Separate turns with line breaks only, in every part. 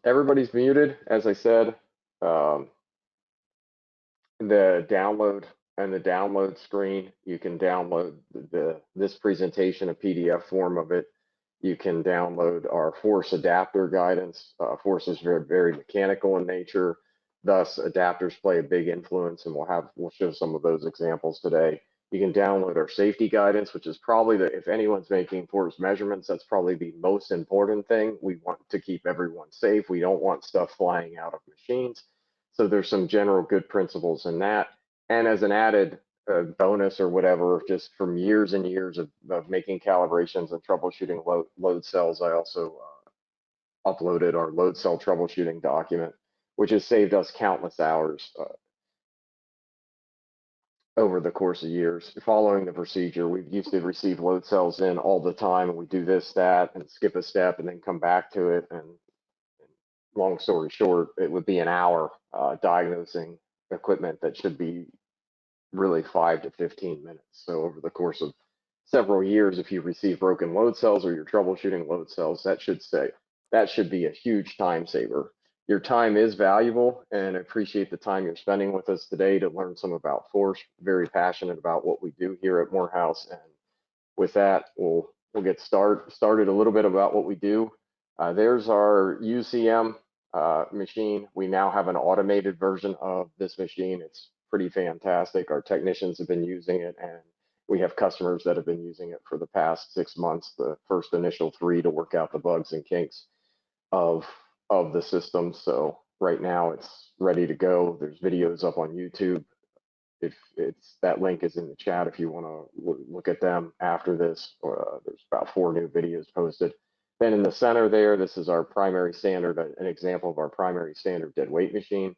Everybody's muted, as I said. Um, the download and the download screen, you can download this presentation, a PDF form of it. You can download our force adapter guidance. Force is very mechanical in nature. Thus, adapters play a big influence, and we'll show some of those examples today. You can download our safety guidance, which is probably if anyone's making force measurements, that's probably the most important thing. We want to keep everyone safe. We don't want stuff flying out of machines. So there's some general good principles in that. And as an added bonus or whatever, just from years and years of making calibrations and troubleshooting load cells, I also uploaded our load cell troubleshooting document, which has saved us countless hours over the course of years. Following the procedure, we used to receive load cells in all the time, and we do this, that, and skip a step, and then come back to it. And long story short, it would be an hour diagnosing equipment that should be really 5 to 15 minutes. So over the course of several years, if you receive broken load cells or you're troubleshooting load cells, that should be a huge time saver. Your time is valuable, and I appreciate the time you're spending with us today to learn some about force. Very passionate about what we do here at Morehouse, and with that, we'll get started a little bit about what we do. There's our UCM machine. We now have an automated version of this machine. It's pretty fantastic. Our technicians have been using it, and we have customers that have been using it for the past 6 months, the first initial 3 to work out the bugs and kinks of the system. So right now it's ready to go. There's videos up on YouTube. If it's that link is in the chat if you want to look at them after this. There's about 4 new videos posted. Then in the center there, this is our primary standard, an example of our primary standard dead weight machine.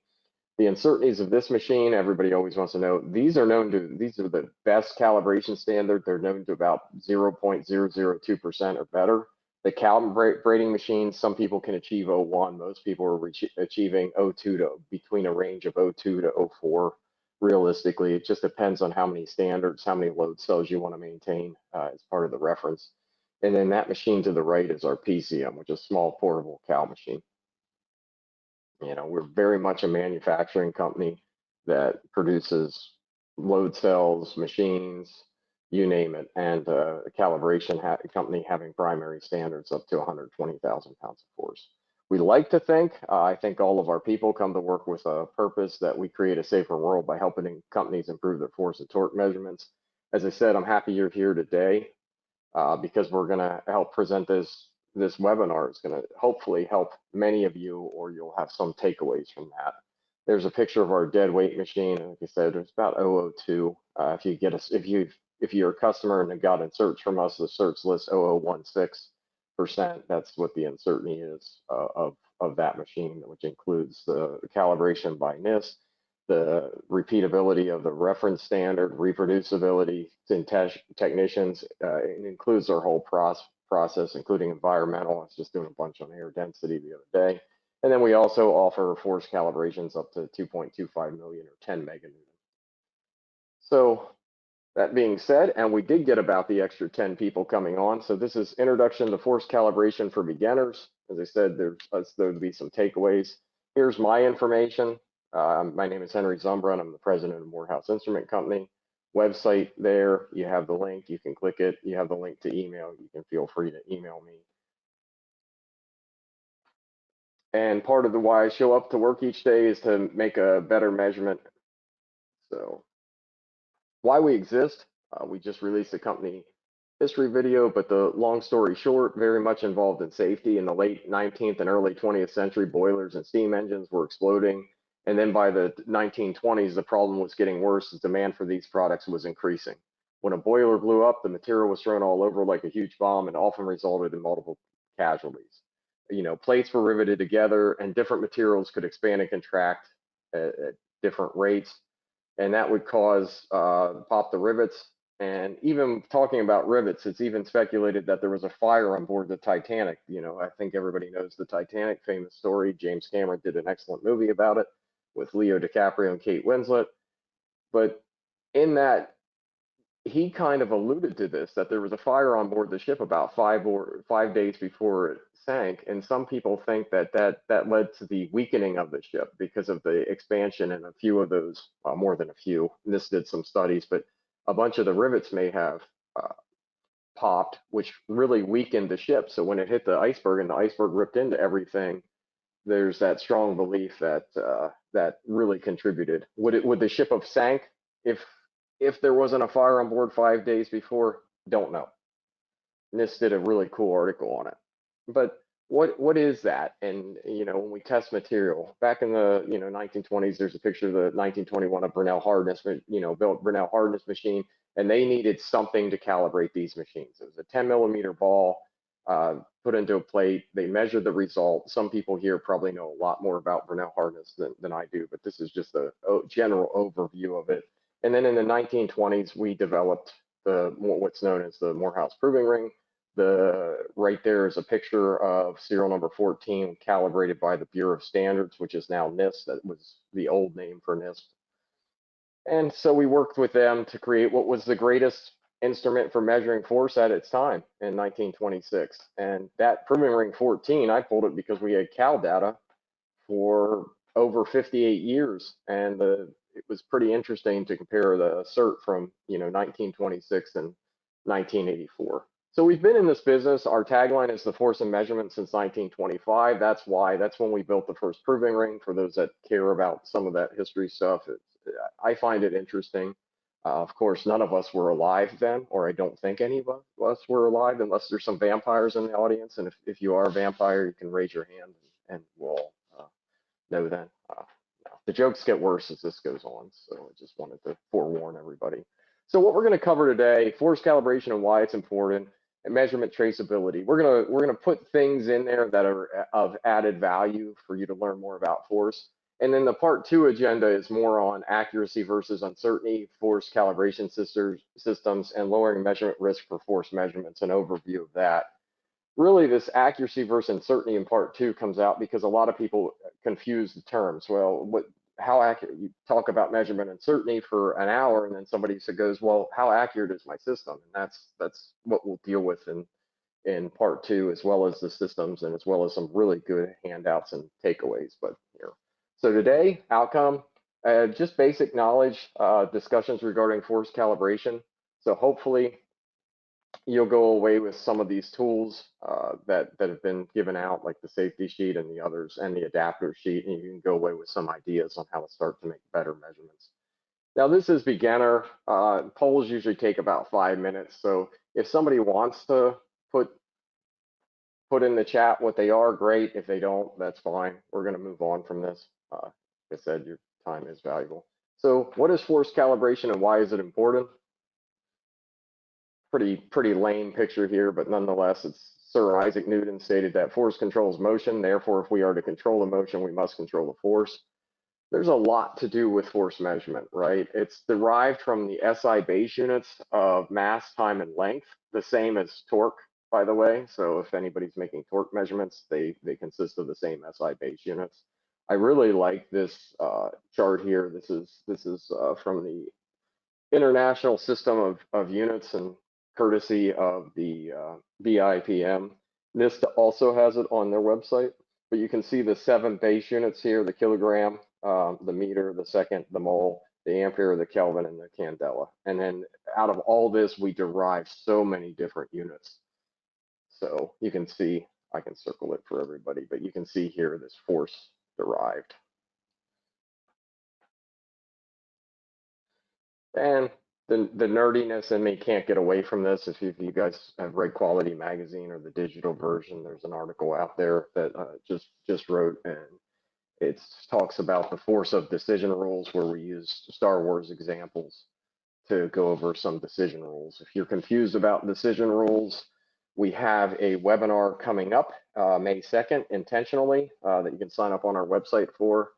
The uncertainties of this machine, everybody always wants to know. These are the best calibration standard. They're known to about 0.002% or better. The calibrating machine, some people can achieve 0.1. Most people are achieving 0.2 to between a range of 0.2 to 0.4. Realistically, it just depends on how many standards, how many load cells you want to maintain as part of the reference. And then that machine to the right is our PCM, which is a small portable cal machine. We're very much a manufacturing company that produces load cells, machines, you name it, and a calibration company having primary standards up to 120,000 pounds of force. We like to think, I think all of our people come to work with a purpose that we create a safer world by helping companies improve their force and torque measurements. As I said, I'm happy you're here today because we're going to help present this webinar. Is going to hopefully help many of you, or you'll have some takeaways from that. There's a picture of our dead weight machine, and like I said, it's about 0.002. If you're a customer and have gotten search from us, the search list 0.016%. That's what the uncertainty is of that machine, which includes the calibration by NIST, the repeatability of the reference standard, reproducibility in technicians. It includes our whole process, including environmental. I was just doing a bunch on air density the other day. And then we also offer force calibrations up to 2.25 million or 10 meganewton. So that being said, and we did get about the extra 10 people coming on. So this is Introduction to Force Calibration for Beginners. As I said, there'll be some takeaways. Here's my information. My name is Henry Zumbra, and I'm the president of Morehouse Instrument Company. Website there, you have the link, you can click it. You have the link to email, you can feel free to email me. And part of the why I show up to work each day is to make a better measurement. So why we exist, we just released a company history video, but the long story short, very much involved in safety. In the late 19th and early 20th century, boilers and steam engines were exploding. And then by the 1920s, the problem was getting worse as demand for these products was increasing. When a boiler blew up, the material was thrown all over like a huge bomb and often resulted in multiple casualties. Plates were riveted together and different materials could expand and contract at different rates. And that would cause pop the rivets. And even talking about rivets, it's even speculated that there was a fire on board the Titanic. I think everybody knows the Titanic, famous story. James Cameron did an excellent movie about it with Leo DiCaprio and Kate Winslet. But in that he kind of alluded to this, that there was a fire on board the ship about 5 days before it sank, and some people think that that led to the weakening of the ship because of the expansion, and a few of those, more than a few, this did some studies, but a bunch of the rivets may have uh, popped, which really weakened the ship. So when it hit the iceberg and the iceberg ripped into everything, there's that strong belief that that really contributed. Would the ship have sank if there wasn't a fire on board 5 days before? Don't know. NIST did a really cool article on it. But what is that? And when we test material back in the 1920s, there's a picture of the 1921 of Brunel hardness, built Brunel hardness machine, and they needed something to calibrate these machines. It was a 10 millimeter ball put into a plate. They measured the result. Some people here probably know a lot more about Brunel hardness than I do, but this is just a general overview of it. And then in the 1920s, we developed what's known as the Morehouse proving ring. Right there is a picture of serial number 14 calibrated by the Bureau of Standards, which is now NIST. That was the old name for NIST. And so we worked with them to create what was the greatest instrument for measuring force at its time in 1926. And that proving ring 14, I pulled it because we had cal data for over 58 years, and it was pretty interesting to compare the cert from 1926 and 1984. So we've been in this business. Our tagline is the force and measurement since 1925. That's when we built the first proving ring. For those that care about some of that history stuff, I find it interesting. Of course, none of us were alive then, or I don't think any of us were alive, unless there's some vampires in the audience. And if you are a vampire, you can raise your hand, and we'll know then. The jokes get worse as this goes on, so I just wanted to forewarn everybody. So what we're going to cover today: force calibration and why it's important, and measurement traceability. We're gonna put things in there that are of added value for you to learn more about force. And then the part 2 agenda is more on accuracy versus uncertainty, force calibration systems, and lowering measurement risk for force measurements, an overview of that. Really, this accuracy versus uncertainty in part 2 comes out because a lot of people confuse the terms. Well, how accurate? You talk about measurement uncertainty for an hour, and then somebody goes, well, how accurate is my system? And that's what we'll deal with in part 2, as well as the systems, and as well as some really good handouts and takeaways. But here, so today, outcome, just basic knowledge, discussions regarding force calibration. So hopefully you'll go away with some of these tools that have been given out, like the safety sheet and the others, and the adapter sheet, and you can go away with some ideas on how to start to make better measurements. Now, this is beginner. Polls usually take about 5 minutes, so if somebody wants to put in the chat what they are, great. If they don't, that's fine. We're going to move on from this. Like I said, your time is valuable. So what is force calibration and why is it important? Pretty lame picture here, but nonetheless, it's Sir Isaac Newton stated that force controls motion. Therefore, if we are to control the motion, we must control the force. There's a lot to do with force measurement, right? It's derived from the SI base units of mass, time, and length, the same as torque, by the way. So if anybody's making torque measurements, they consist of the same SI base units. I really like this chart here. This is from the International System of Units, and courtesy of the BIPM. NIST also has it on their website, but you can see the 7 base units here: the kilogram, the meter, the second, the mole, the ampere, the Kelvin, and the candela. And then out of all this, we derive so many different units. So you can see, I can circle it for everybody, but you can see here this force derived. And the nerdiness in me can't get away from this. If you guys have read Quality Magazine or the digital version, there's an article out there that just wrote, and it talks about the force of decision rules, where we use Star Wars examples to go over some decision rules. If you're confused about decision rules, we have a webinar coming up May 2nd, intentionally, that you can sign up on our website for.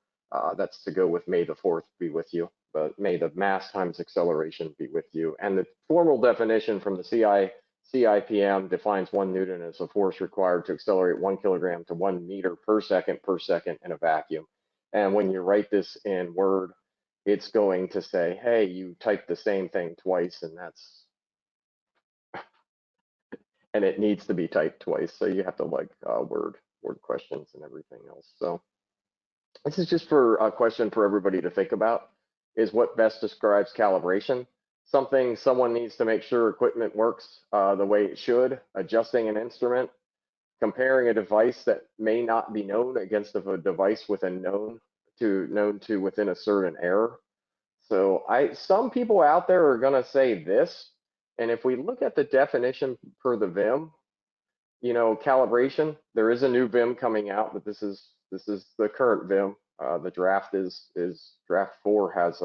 That's to go with May the 4th be with you, but may the mass times acceleration be with you. And the formal definition from the CIPM defines 1 Newton as the force required to accelerate 1 kilogram to 1 meter per second in a vacuum. And when you write this in Word, it's going to say, hey, you typed the same thing twice, and that's and it needs to be typed twice. So you have to like word questions and everything else. So this is just for a question for everybody to think about, is what best describes calibration. Something someone needs to make sure equipment works the way it should, adjusting an instrument, comparing a device that may not be known against a device with a known to within a certain error. So some people out there are going to say this, and if we look at the definition per the VIM, calibration, there is a new VIM coming out, but this is the current VIM. The draft is draft 4 has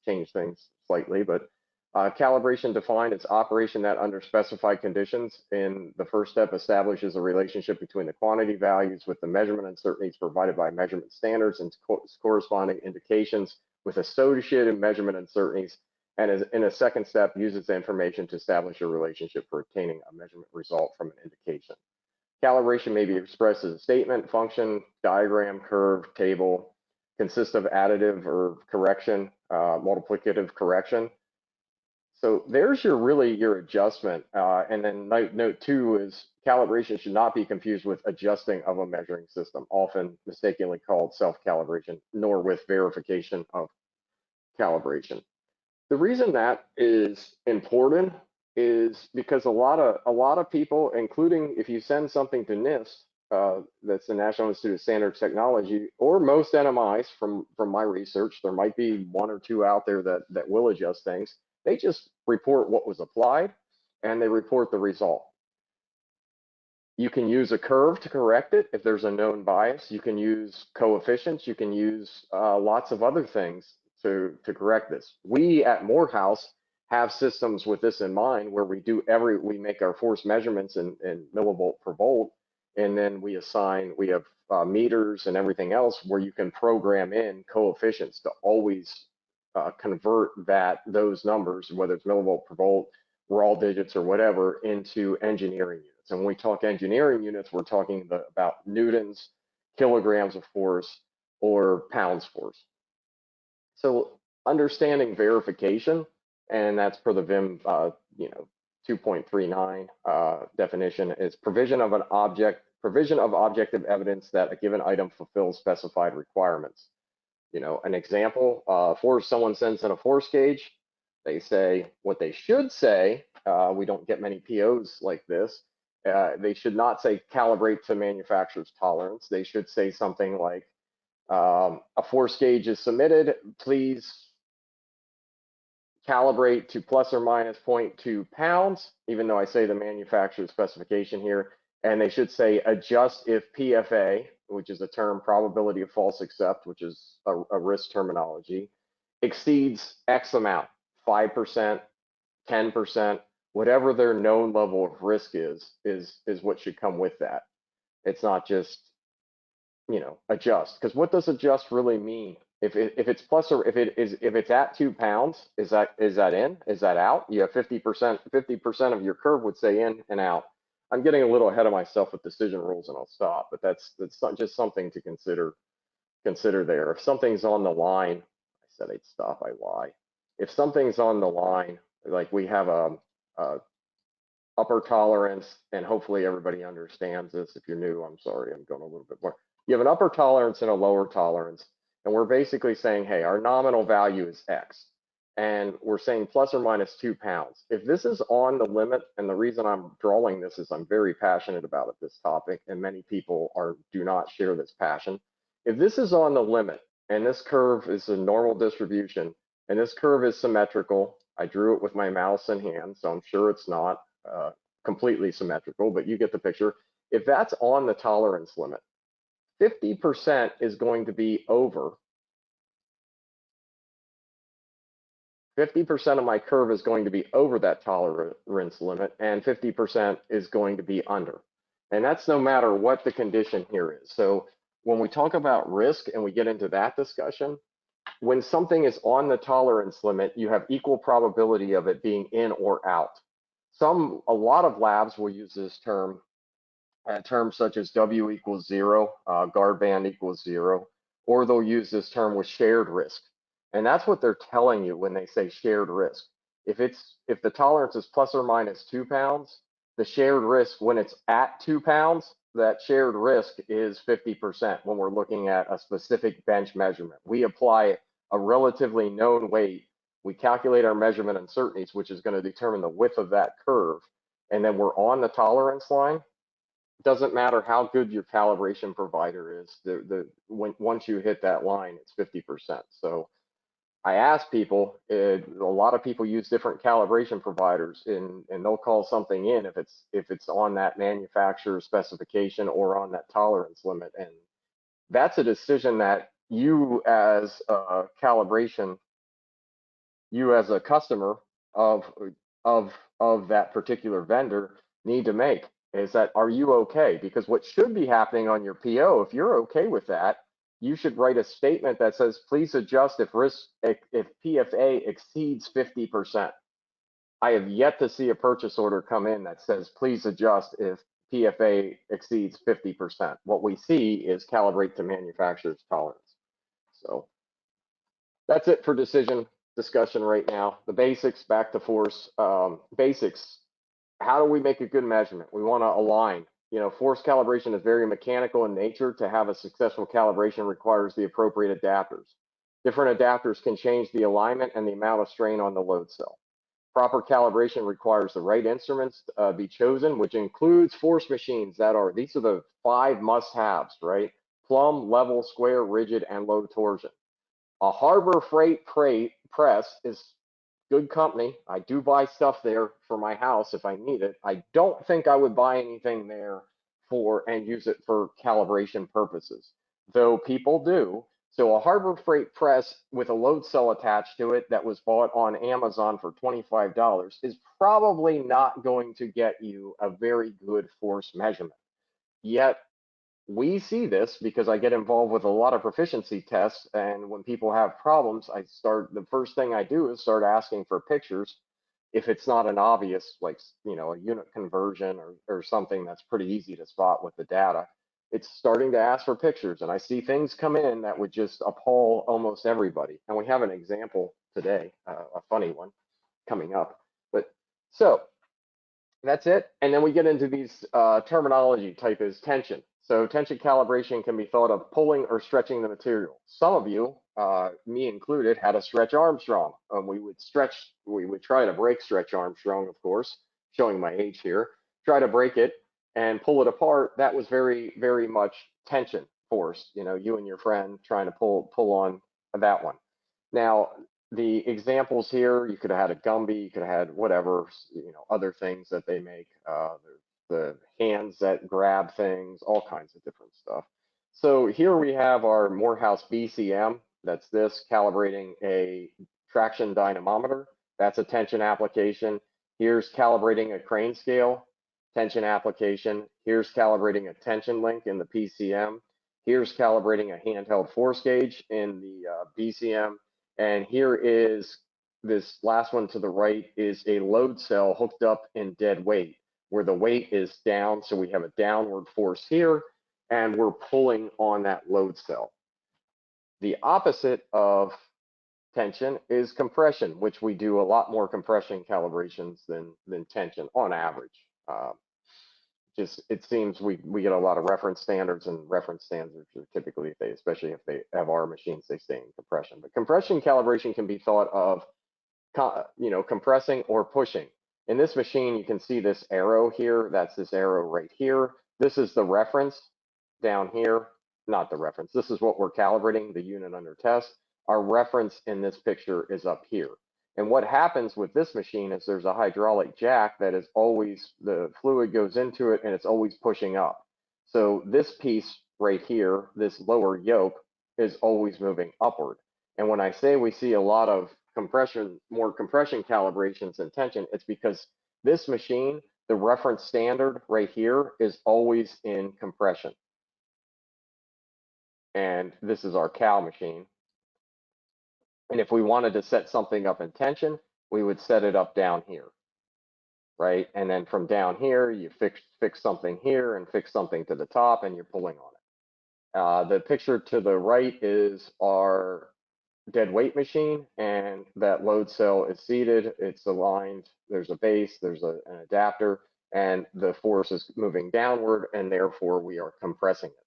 changed things slightly, but calibration defined as operation that under specified conditions in the first step establishes a relationship between the quantity values with the measurement uncertainties provided by measurement standards and corresponding indications with associated measurement uncertainties, and in a second step uses the information to establish a relationship for obtaining a measurement result from an indication. Calibration may be expressed as a statement, function, diagram, curve, table, consists of additive or correction, multiplicative correction. So there's your adjustment. And then note 2 is calibration should not be confused with adjusting of a measuring system, often mistakenly called self-calibration, nor with verification of calibration. The reason that is important is because a lot of people, including if you send something to NIST, that's the National Institute of Standards Technology, or most NMIs from my research, there might be 1 or 2 out there that will adjust things. They just report what was applied and they report the result. You can use a curve to correct it if there's a known bias. You can use coefficients. You can use lots of other things to correct this. We at Morehouse have systems with this in mind where we make our force measurements in millivolt per volt, and then we have meters and everything else where you can program in coefficients to always convert those numbers, whether it's millivolt per volt, raw digits or whatever, into engineering units. And when we talk engineering units, we're talking about newtons, kilograms of force, or pounds force. So understanding verification, and that's per the VIM 2.39 definition, is provision of objective evidence that a given item fulfills specified requirements. An example, someone sends in a force gauge, they say what they should say, we don't get many POs like this, they should not say calibrate to manufacturer's tolerance. They should say something like, a force gauge is submitted, please calibrate to plus or minus 0.2 pounds, even though I say the manufacturer's specification here, and they should say adjust if PFA, which is a term, probability of false accept, which is a risk terminology, exceeds X amount, 5%, 10%, whatever their known level of risk is what should come with that. It's not just, adjust, because what does adjust really mean? If it's plus, or if it's at 2 pounds, is that in? Is that out? You have 50% of your curve would say in and out. I'm getting a little ahead of myself with decision rules, and I'll stop. But that's just something to consider there. If something's on the line, I said I'd stop. I lie. If something's on the line, like we have a upper tolerance, and hopefully everybody understands this. If you're new, I'm sorry, I'm going a little bit more. You have an upper tolerance and a lower tolerance, and we're basically saying, hey, our nominal value is X, and we're saying plus or minus 2 pounds. If this is on the limit, and the reason I'm drawing this is I'm very passionate about it, this topic, and many people do not share this passion. If this is on the limit, and this curve is a normal distribution, and this curve is symmetrical, I drew it with my mouse and hand, so I'm sure it's not completely symmetrical, but you get the picture. If that's on the tolerance limit, 50% is going to be over. 50% of my curve is going to be over that tolerance limit, and 50% is going to be under. And that's no matter what the condition here is. So when we talk about risk and we get into that discussion, when something is on the tolerance limit, you have equal probability of it being in or out. A lot of labs will use this term, terms such as W equals 0, guard band equals 0, or they'll use this term with shared risk. And that's what they're telling you when they say shared risk. If the tolerance is plus or minus 2 pounds, The shared risk, when it's at 2 pounds, that shared risk is 50% when we're looking at a specific bench measurement. We apply a relatively known weight. We calculate our measurement uncertainties, which is going to determine the width of that curve. And then we're on the tolerance line. Doesn't matter how good your calibration provider is. Once you hit that line, it's 50%. So I ask people, a lot of people use different calibration providers, and they'll call something in if it's on that manufacturer specification or on that tolerance limit. And that's a decision that you as a calibration, you as a customer of of that particular vendor need to make, is that, are you okay? Because what should be happening on your PO, if you're okay with that, you should write a statement that says, please adjust if PFA exceeds 50%. I have yet to see a purchase order come in that says, please adjust if PFA exceeds 50%. What we see is calibrate to manufacturer's tolerance. So that's it for decision discussion right now. The basics, back to force. Basics, how do we make a good measurement? We want to align. Force calibration is very mechanical in nature. To have a successful calibration requires the appropriate adapters. Different adapters can change the alignment and the amount of strain on the load cell. Proper calibration requires the right instruments be chosen, which includes force machines these are the 5 must-haves, right? Plumb, level, square, rigid, and low torsion. A Harbor Freight press is good company. I do buy stuff there for my house if I need it. I don't think I would buy anything there and use it for calibration purposes, though people do. So a Harbor Freight press with a load cell attached to it that was bought on Amazon for $25 is probably not going to get you a very good force measurement. Yet we see this because I get involved with a lot of proficiency tests, and when people have problems, the first thing I do is start asking for pictures. If it's not an obvious, like, a unit conversion or something that's pretty easy to spot with the data, it's starting to ask for pictures, and I see things come in that would just appall almost everybody. And we have an example today, a funny one coming up. But so that's it. And then we get into these terminology type is tension. So tension calibration can be thought of pulling or stretching the material. Some of you, me included, had a stretch Armstrong. We would try to break stretch Armstrong, of course, showing my age here, try to break it and pull it apart. That was very, very much tension force, you and your friend trying to pull on that one. Now, the examples here, you could have had a Gumby, you could have had whatever, other things that they make, the hands that grab things, all kinds of different stuff. So here we have our Morehouse BCM. That's this, calibrating a traction dynamometer. That's a tension application. Here's calibrating a crane scale, tension application. Here's calibrating a tension link in the PCM. Here's calibrating a handheld force gauge in the BCM. And here is this last one to the right is a load cell hooked up in dead weight, where the weight is down. So we have a downward force here, and we're pulling on that load cell. The opposite of tension is compression, which we do a lot more compression calibrations than tension on average. It seems we get a lot of reference standards, and reference standards are typically, especially if they have our machines, they stay in compression. But compression calibration can be thought of, compressing or pushing. In this machine, you can see this arrow here. That's this arrow right here. This is the reference down here, not the reference. This is what we're calibrating, the unit under test. Our reference in this picture is up here. And what happens with this machine is there's a hydraulic jack that is always, the fluid goes into it and it's always pushing up. So this piece right here, this lower yoke, is always moving upward. And when I say we see a lot of more compression calibrations and tension, it's because this machine, the reference standard right here, is always in compression. And this is our cal machine. And if we wanted to set something up in tension, we would set it up down here, right? And then from down here, you fix something here and fix something to the top, and you're pulling on it. The picture to the right is our dead weight machine, and that load cell is seated. It's aligned. There's a base, there's an adapter, and the force is moving downward, and therefore we are compressing it.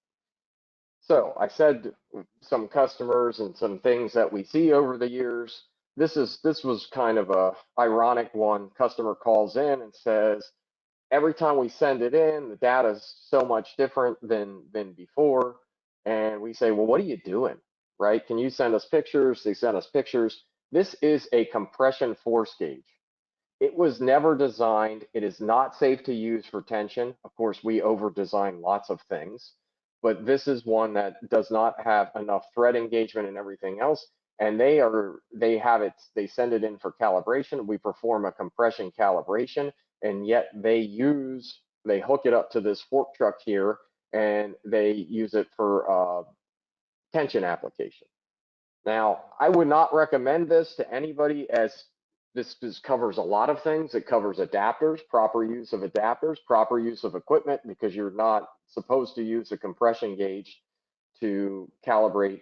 So I said some customers and some things that we see over the years. This was kind of a ironic one. Customer calls in and says, every time we send it in, the data is so much different than before. And we say, well, what are you doing? Right? Can you send us pictures? They send us pictures. This is a compression force gauge. It was never designed. It is not safe to use for tension. Of course, we over design lots of things, but this is one that does not have enough thread engagement and everything else. And they have it, they send it in for calibration. We perform a compression calibration, and yet they hook it up to this fork truck here, and they use it for tension application. Now, I would not recommend this to anybody, as this covers a lot of things. It covers adapters, proper use of adapters, proper use of equipment, because you're not supposed to use a compression gauge to calibrate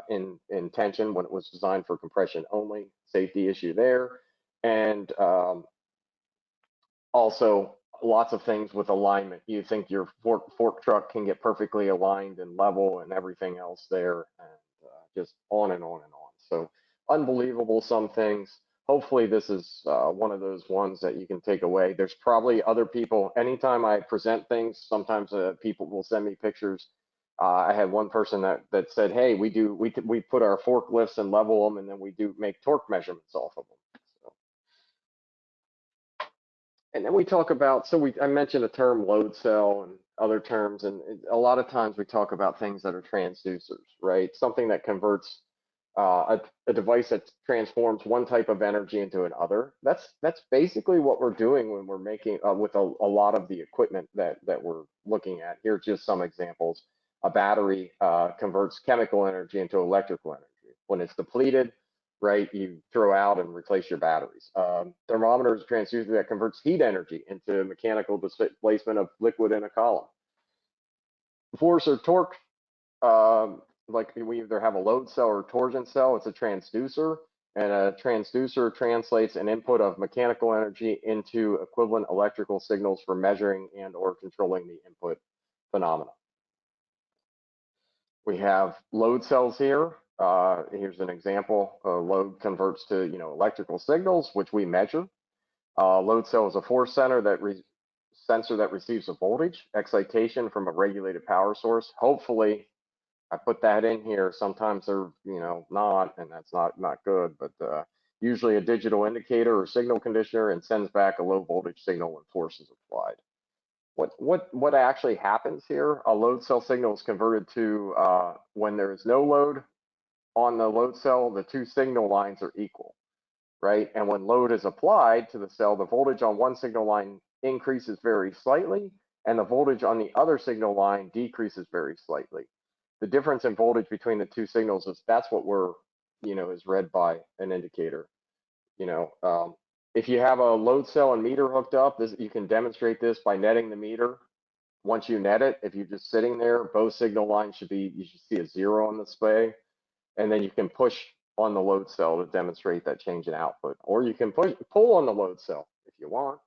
in tension when it was designed for compression only. Safety issue there. And also lots of things with alignment. You think your fork truck can get perfectly aligned and level and everything else there, and just on and on and on. So unbelievable, some things. Hopefully this is one of those ones that you can take away. There's probably other people, anytime I present things, sometimes people will send me pictures. I had one person that said, hey, we put our forklifts and level them, and then we do make torque measurements off of them. And then we talk about, I mentioned the term load cell and other terms, and a lot of times we talk about things that are transducers, right? Something that converts a device that transforms one type of energy into another. That's basically what we're doing when we're making with a lot of the equipment that we're looking at. Here's just some examples. A battery converts chemical energy into electrical energy. When it's depleted, right, you throw out and replace your batteries. Thermometer is a transducer that converts heat energy into mechanical displacement of liquid in a column. Force or torque, like we either have a load cell or torsion cell, it's a transducer, and a transducer translates an input of mechanical energy into equivalent electrical signals for measuring and or controlling the input phenomena. We have load cells here. Here's an example. Load converts to electrical signals, which we measure. Load cell is a force center sensor that receives a voltage excitation from a regulated power source. Hopefully, I put that in here. Sometimes they're not, and that's not good. But usually a digital indicator or signal conditioner, and sends back a low voltage signal when force is applied. What actually happens here? A load cell signal is converted to when there is no load on the load cell, the two signal lines are equal, right? And when load is applied to the cell, the voltage on one signal line increases very slightly, and the voltage on the other signal line decreases very slightly. The difference in voltage between the two signals that's what is read by an indicator. If you have a load cell and meter hooked up, you can demonstrate this by netting the meter. Once you net it, if you're just sitting there, both signal lines you should see a 0 on the display, and then you can push on the load cell to demonstrate that change in output, or you can pull on the load cell if you want.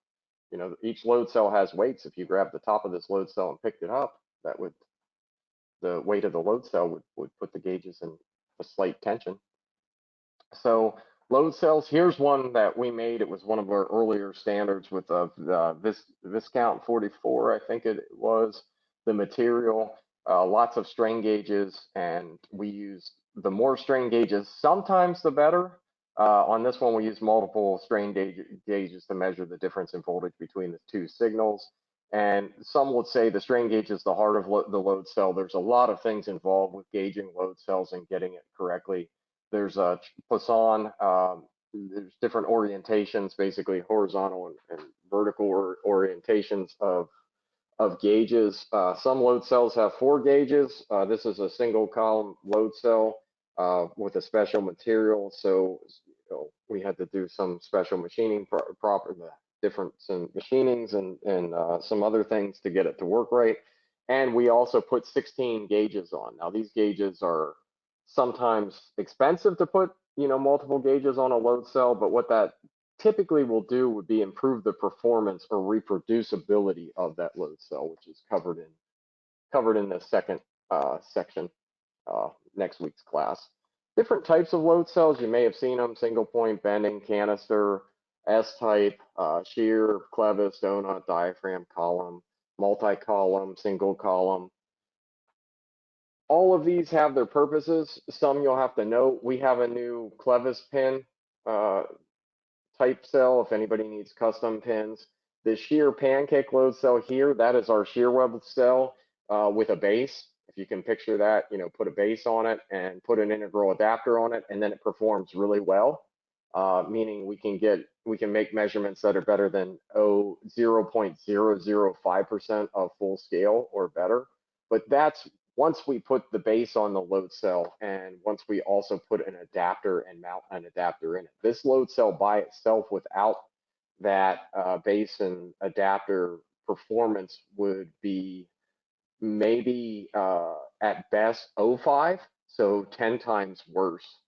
Each load cell has weights. If you grab the top of this load cell and picked it up, the weight of the load cell would put the gauges in a slight tension. So load cells, here's one that we made. It was one of our earlier standards with Viscount 44, I think it was, the material, lots of strain gauges, and we use the more strain gauges, sometimes the better. On this one, we use multiple strain gauges to measure the difference in voltage between the two signals. And some would say the strain gauge is the heart of the load cell. There's a lot of things involved with gauging load cells and getting it correctly. There's a Poisson, there's different orientations, basically horizontal and vertical orientations of gauges. Some load cells have 4 gauges. This is a single column load cell with a special material. So we had to do some special machining, difference in machinings and some other things to get it to work right. And we also put 16 gauges on. Now these gauges are sometimes expensive to put multiple gauges on a load cell, but what that typically will do would be improve the performance or reproducibility of that load cell, which is covered in the second section, next week's class. Different types of load cells, you may have seen them: single point, bending, canister, S-type, shear, clevis, donut, diaphragm, column, multi-column, single column. All of these have their purposes. Some you'll have to know. We have a new clevis pin type cell if anybody needs custom pins. The shear pancake load cell here, that is our shear web cell with a base. If you can picture that, put a base on it and put an integral adapter on it, and then it performs really well, meaning we can make measurements that are better than 0.005% of full scale or better. But that's once we put the base on the load cell, and once we also put an adapter and mount an adapter in it. This load cell by itself without that base and adapter performance would be maybe at best 0.5, so 10 times worse,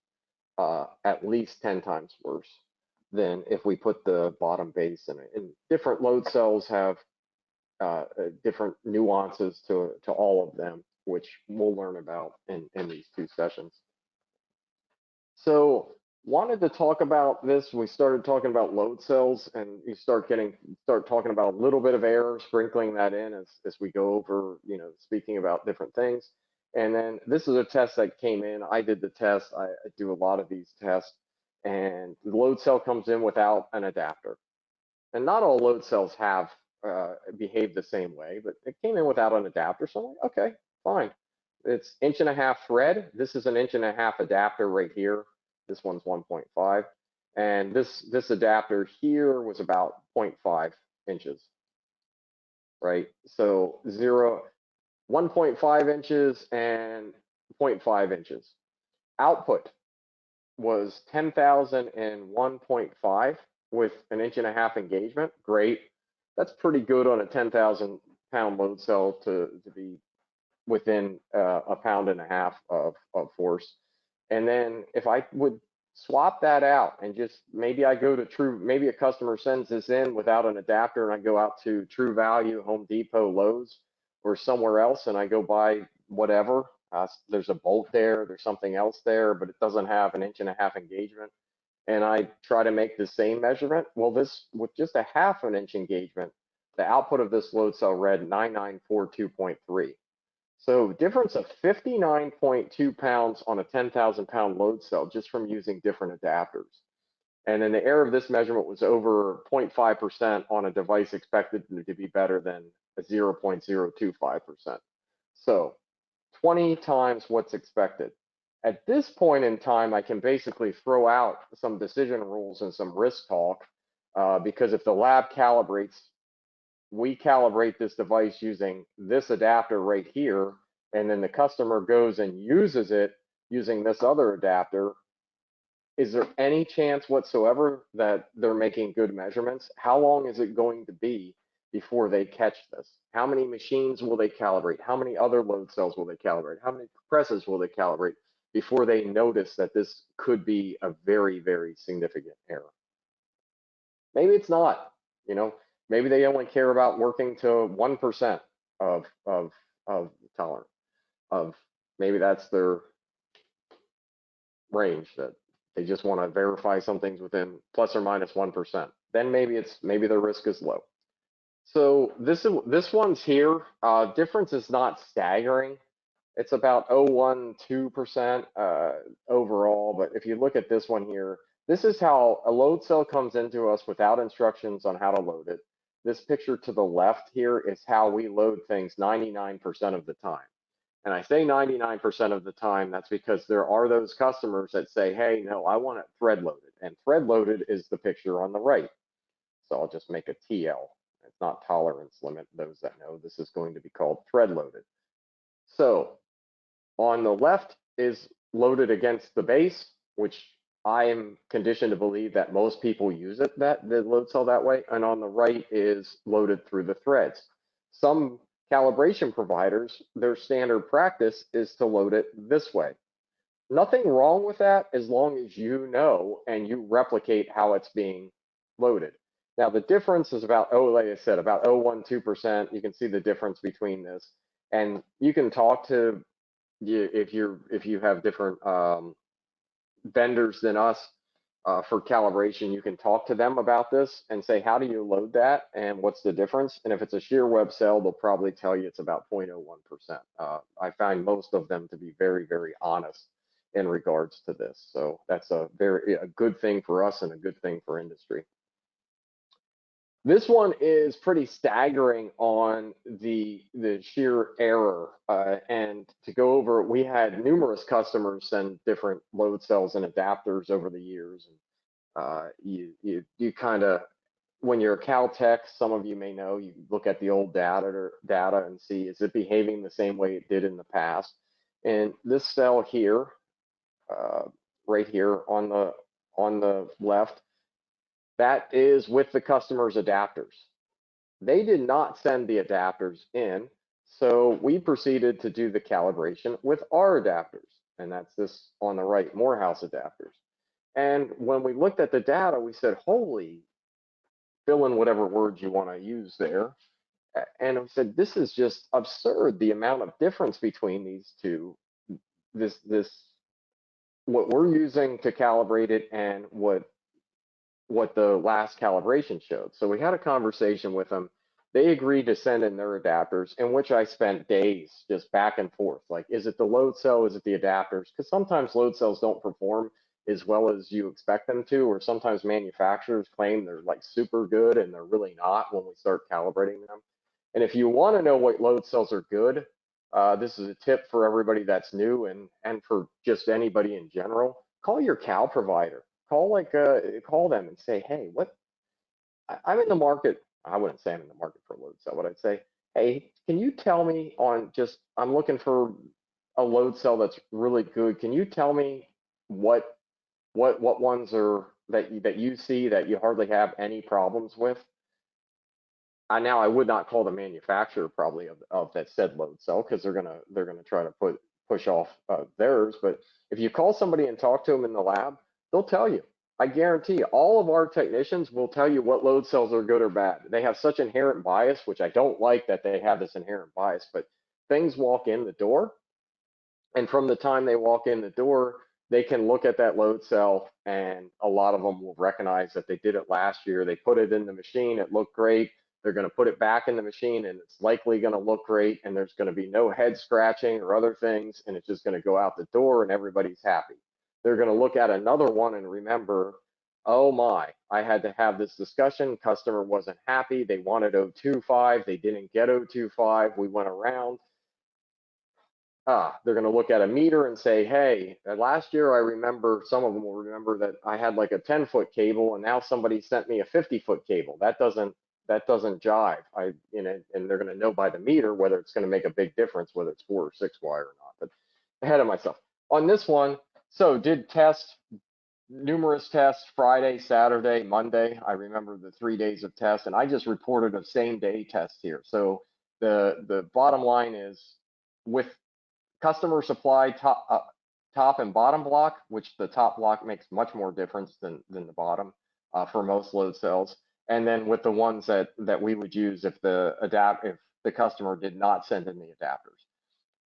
at least 10 times worse than if we put the bottom base in it. And different load cells have different nuances to all of them, which we'll learn about in these two sessions. So wanted to talk about this. We started talking about load cells, and you start talking about a little bit of error, sprinkling that in as we go over, speaking about different things. And then this is a test that came in. I did the test. I do a lot of these tests, and the load cell comes in without an adapter. And not all load cells have behave the same way, but it came in without an adapter. So I'm like, okay, fine. It's 1.5" thread. This is an 1.5" adapter right here. This one's 1.5. And this adapter here was about 0.5 inches, right? So 1.5 inches and 0.5 inches. Output was 10,000 and 1.5 with an 1.5" engagement. Great. That's pretty good on a 10,000 pound load cell to be within 1.5 pounds of force. And then if I would swap that out and just maybe I go to maybe a customer sends this in without an adapter, and I go out to True Value, Home Depot, Lowe's, or somewhere else, and I go buy whatever. There's a bolt there, there's something else there, but it doesn't have an 1.5" engagement. And I try to make the same measurement. Well, this with just a 1/2 inch engagement, the output of this load cell read 9942.3. So difference of 59.2 pounds on a 10,000 pound load cell just from using different adapters. And then the error of this measurement was over 0.5% on a device expected to be better than a 0.025%. So 20 times what's expected. At this point in time, I can basically throw out some decision rules and some risk talk because if the lab calibrates, we calibrate this device using this adapter right here, and then the customer goes and uses it using this other adapter, is there any chance whatsoever that they're making good measurements? How long is it going to be before they catch this? How many machines will they calibrate? How many other load cells will they calibrate? How many presses will they calibrate before they notice that this could be a very, very significant error? Maybe it's not, maybe they only care about working to 1% of tolerance. Maybe that's their range, that they just want to verify some things within plus or minus 1%. Then maybe their risk is low. So this one's here. Difference is not staggering. It's about 0.12% overall. But if you look at this one here, this is how a load cell comes into us without instructions on how to load it. This picture to the left here is how we load things 99% of the time. And I say 99% of the time, that's because there are those customers that say, hey, no, I want it thread loaded. And thread loaded is the picture on the right. So I'll just make a TL. It's not tolerance limit. Those that know, this is going to be called thread loaded. So on the left is loaded against the base, which I am conditioned to believe that most people use it, the load cell that way. And on the right is loaded through the threads. Some calibration providers, their standard practice is to load it this way. Nothing wrong with that as long as you know and you replicate how it's being loaded. Now the difference is about, oh, like I said, about 0.12%. You can see the difference between this. And you can talk to you if you have different vendors than us for calibration, you can talk to them about this and say, how do you load that and what's the difference? And if it's a shear web cell, they'll probably tell you it's about 0.01%. I find most of them to be very, very honest in regards to this. So that's a good thing for us and a good thing for industry. This one is pretty staggering on the sheer error. And to go over, we had numerous customers send different load cells and adapters over the years. And you kind of, when you're a Cal Tech, some of you may know, you look at the old data and see, is it behaving the same way it did in the past? And this cell here, right here on the left, that is with the customer's adapters. They did not send the adapters in, so we proceeded to do the calibration with our adapters, and that's this on the right, Morehouse adapters. And when we looked at the data, we said, holy, fill in whatever words you want to use there. And we said, this is just absurd, the amount of difference between these two, what we're using to calibrate it and what the last calibration showed. So we had a conversation with them. They agreed to send in their adapters, in which I spent days just back and forth. Like, is it the load cell? Is it the adapters? Because sometimes load cells don't perform as well as you expect them to, or sometimes manufacturers claim they're like super good and they're really not when we start calibrating them. And if you want to know what load cells are good, this is a tip for everybody that's new and for just anybody in general. Call your Cal provider. Call them and say, hey, I'm in the market. I wouldn't say I'm in the market for a load cell, but I'd say, hey, can you tell me I'm looking for a load cell that's really good. Can you tell me what ones are that you see that you hardly have any problems with? Now I would not call the manufacturer probably of that said load cell, because they're gonna try to push off theirs. But if you call somebody and talk to them in the lab, they'll tell you. I guarantee you, all of our technicians will tell you what load cells are good or bad. They have such inherent bias, which I don't like that they have this inherent bias, but things walk in the door, and from the time they walk in the door, they can look at that load cell, and a lot of them will recognize that they did it last year. They put it in the machine, it looked great. They're going to put it back in the machine, and it's likely going to look great, and there's going to be no head scratching or other things, and it's just going to go out the door, and everybody's happy. They're going to look at another one and remember, oh my, I had to have this discussion. Customer wasn't happy. They wanted 0.25. They didn't get 0.25. We went around. They're going to look at a meter and say, hey, last year I remember, some of them will remember that I had like a 10-foot cable, and now somebody sent me a 50-foot cable. That doesn't jive. And they're going to know by the meter whether it's going to make a big difference, whether it's 4 or 6 wire or not. But ahead of myself on this one. So did numerous tests Friday, Saturday, Monday. I remember the 3 days of tests, and I just reported a same day test here. So the bottom line is, with customer supply top and bottom block, which the top block makes much more difference than the bottom for most load cells. And then with the ones that we would use if the customer did not send in the adapters.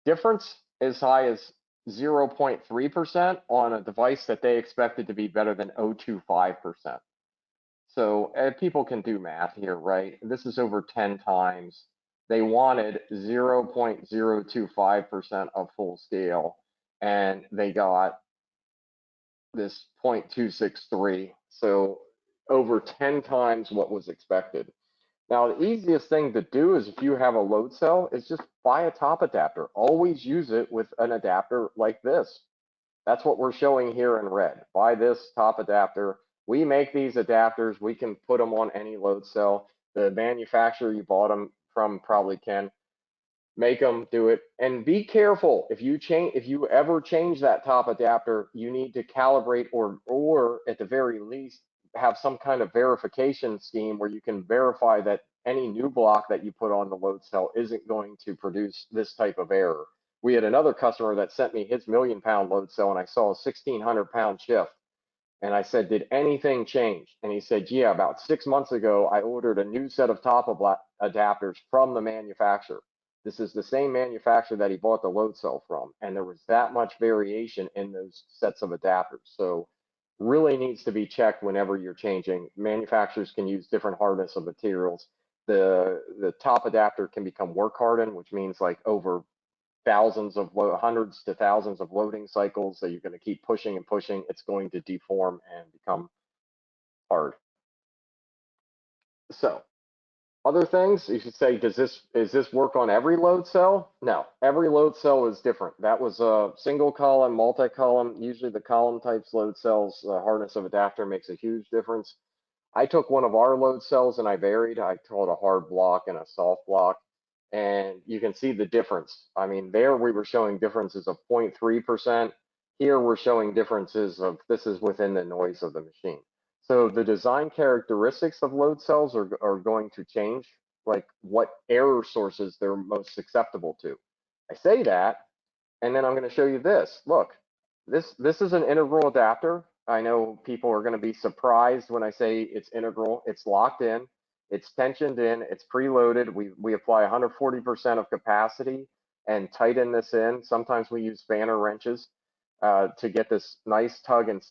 Difference as high as 0.3% on a device that they expected to be better than 0.25%. So people can do math here, right? This is over 10 times. They wanted 0.025% of full scale, and they got this 0.263. So over 10 times what was expected. Now, the easiest thing to do is, if you have a load cell, is just buy a top adapter. Always use it with an adapter like this. That's what we're showing here in red. Buy this top adapter. We make these adapters. We can put them on any load cell. The manufacturer you bought them from probably can. Make them, do it, and be careful. If you ever change that top adapter, you need to calibrate or at the very least have some kind of verification scheme where you can verify that any new block that you put on the load cell isn't going to produce this type of error. We had another customer that sent me his 1,000,000-pound load cell, and I saw a 1,600-pound shift. And I said, did anything change? And he said, yeah, about 6 months ago, I ordered a new set of top adapters from the manufacturer. This is the same manufacturer that he bought the load cell from. And there was that much variation in those sets of adapters. So really needs to be checked whenever you're changing. Manufacturers can use different hardness of materials. The top adapter can become work hardened, which means like over hundreds to thousands of loading cycles that you're going to keep pushing and pushing, it's going to deform and become hard. So other things you should say, is this work on every load cell? No, every load cell is different. That was a single column, multi-column. Usually the column types load cells, the hardness of adapter makes a huge difference. I took one of our load cells and I varied. I called a hard block and a soft block, and you can see the difference. I mean, there we were showing differences of 0.3%. Here we're showing differences of, this is within the noise of the machine. So the design characteristics of load cells are going to change, like what error sources they're most susceptible to. I say that, and then I'm going to show you this. Look, this is an integral adapter. I know people are going to be surprised when I say it's integral. It's locked in, it's tensioned in, it's preloaded. We apply 140% of capacity and tighten this in. Sometimes we use spanner wrenches to get this nice tug and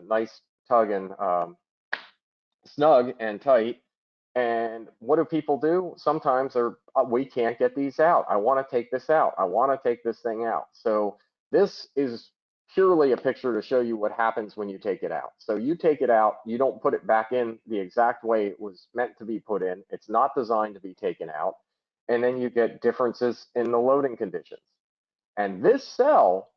nice tug and snug and tight. And what do people do? Sometimes we can't get these out. I want to take this out. I want to take this thing out. So this is purely a picture to show you what happens when you take it out. So you take it out, you don't put it back in the exact way it was meant to be put in. It's not designed to be taken out. And then you get differences in the loading conditions. And this cell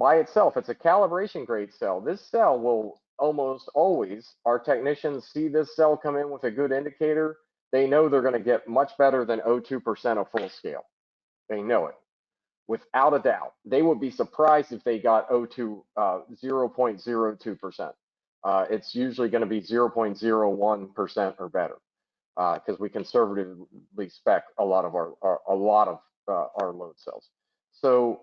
by itself, it's a calibration grade cell. This cell will almost always, our technicians see this cell come in with a good indicator, they know they're going to get much better than 0.2% of full scale. They know it without a doubt. They would be surprised if they got 0.02%. It's usually going to be 0.01% or better because we conservatively spec a lot of our load cells. So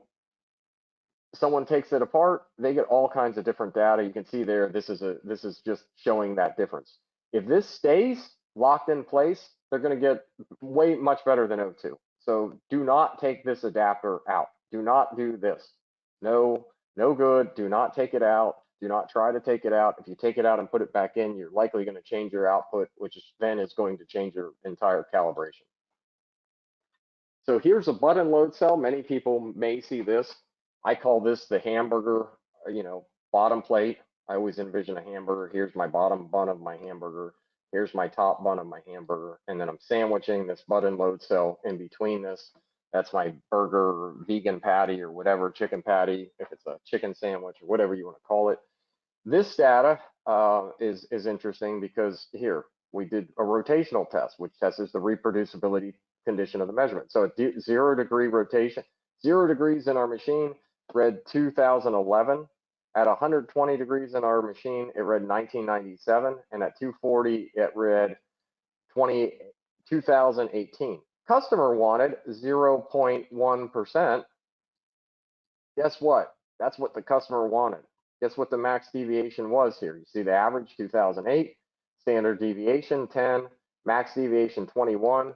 someone takes it apart, they get all kinds of different data. You can see there, this is just showing that difference. If this stays locked in place, they're going to get way much better than O2. So do not take this adapter out. Do not do this. No, no good. Do not take it out. Do not try to take it out. If you take it out and put it back in, you're likely going to change your output, which then is going to change your entire calibration. So here's a button load cell. Many people may see this. I call this the hamburger, bottom plate. I always envision a hamburger. Here's my bottom bun of my hamburger. Here's my top bun of my hamburger. And then I'm sandwiching this button load cell in between this. That's my burger, or vegan patty, or whatever, chicken patty, if it's a chicken sandwich, or whatever you want to call it. This data is interesting because here, we did a rotational test, which tests the reproducibility condition of the measurement. So at 0 degree rotation, 0 degrees in our machine read 2011. At 120 degrees in our machine, it read 1997. And at 240, it read 2018. Customer wanted 0.1%. Guess what? That's what the customer wanted. Guess what the max deviation was here? You see the average 2008, standard deviation 10, max deviation 21.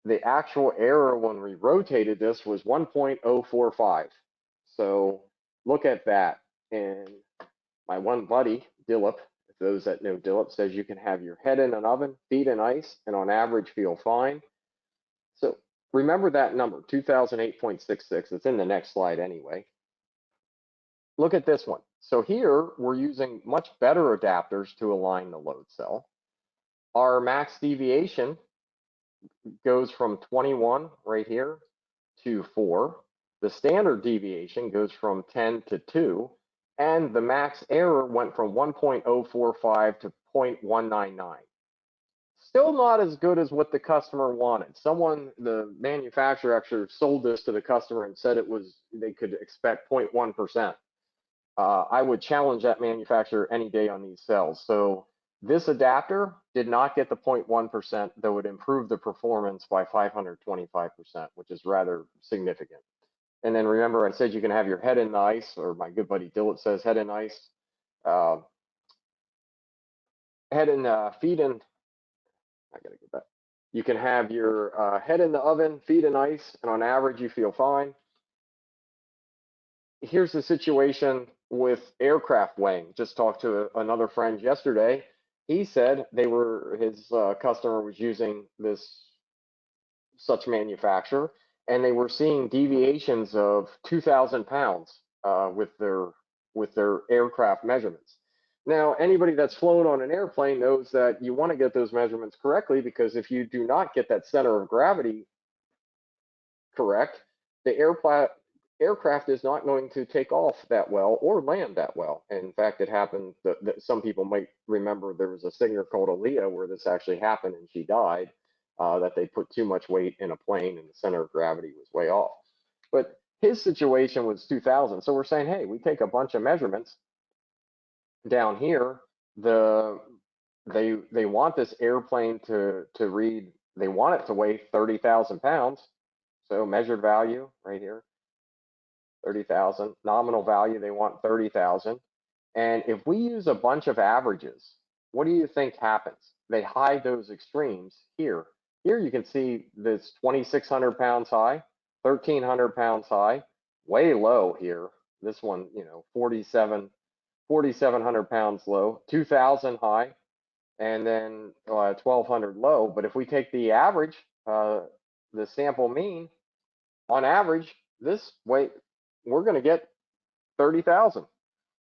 The actual error when we rotated this was 1.045. So look at that. And my one buddy, Dillip, those that know Dillip, says you can have your head in an oven, feet in ice, and on average feel fine. So remember that number, 2008.66. It's in the next slide anyway. Look at this one. So here we're using much better adapters to align the load cell. Our max deviation goes from 21 right here to 4. The standard deviation goes from 10 to 2. And the max error went from 1.045 to 0.199. Still not as good as what the customer wanted. The manufacturer actually sold this to the customer and said they could expect 0.1%. I would challenge that manufacturer any day on these cells. So this adapter did not get the 0.1%, though it improved the performance by 525%, which is rather significant. And then remember, I said you can have your head in the ice, or my good buddy Dillett says head in ice. uh, head in feet in. I gotta go back. You can have your head in the oven, feet in ice, and on average you feel fine. Here's the situation with aircraft weighing. Just talked to another friend yesterday. He said his customer was using this such manufacturer, and they were seeing deviations of 2,000 pounds with their aircraft measurements. Now, anybody that's flown on an airplane knows that you want to get those measurements correctly, because if you do not get that center of gravity correct, the aircraft is not going to take off that well or land that well. And in fact, it happened that some people might remember there was a singer called Aaliyah where this actually happened and she died, that they put too much weight in a plane and the center of gravity was way off. But his situation was 2000. So we're saying, hey, we take a bunch of measurements down here. They want this airplane to read, they want it to weigh 30,000 pounds. So measured value right here, 30,000. Nominal value, they want 30,000. And if we use a bunch of averages, what do you think happens? They hide those extremes here. Here you can see this 2,600 pounds high, 1,300 pounds high, way low here. This one, 4,700 pounds low, 2,000 high, and then 1,200 low. But if we take the average, the sample mean, on average, this weight, we're going to get 30,000.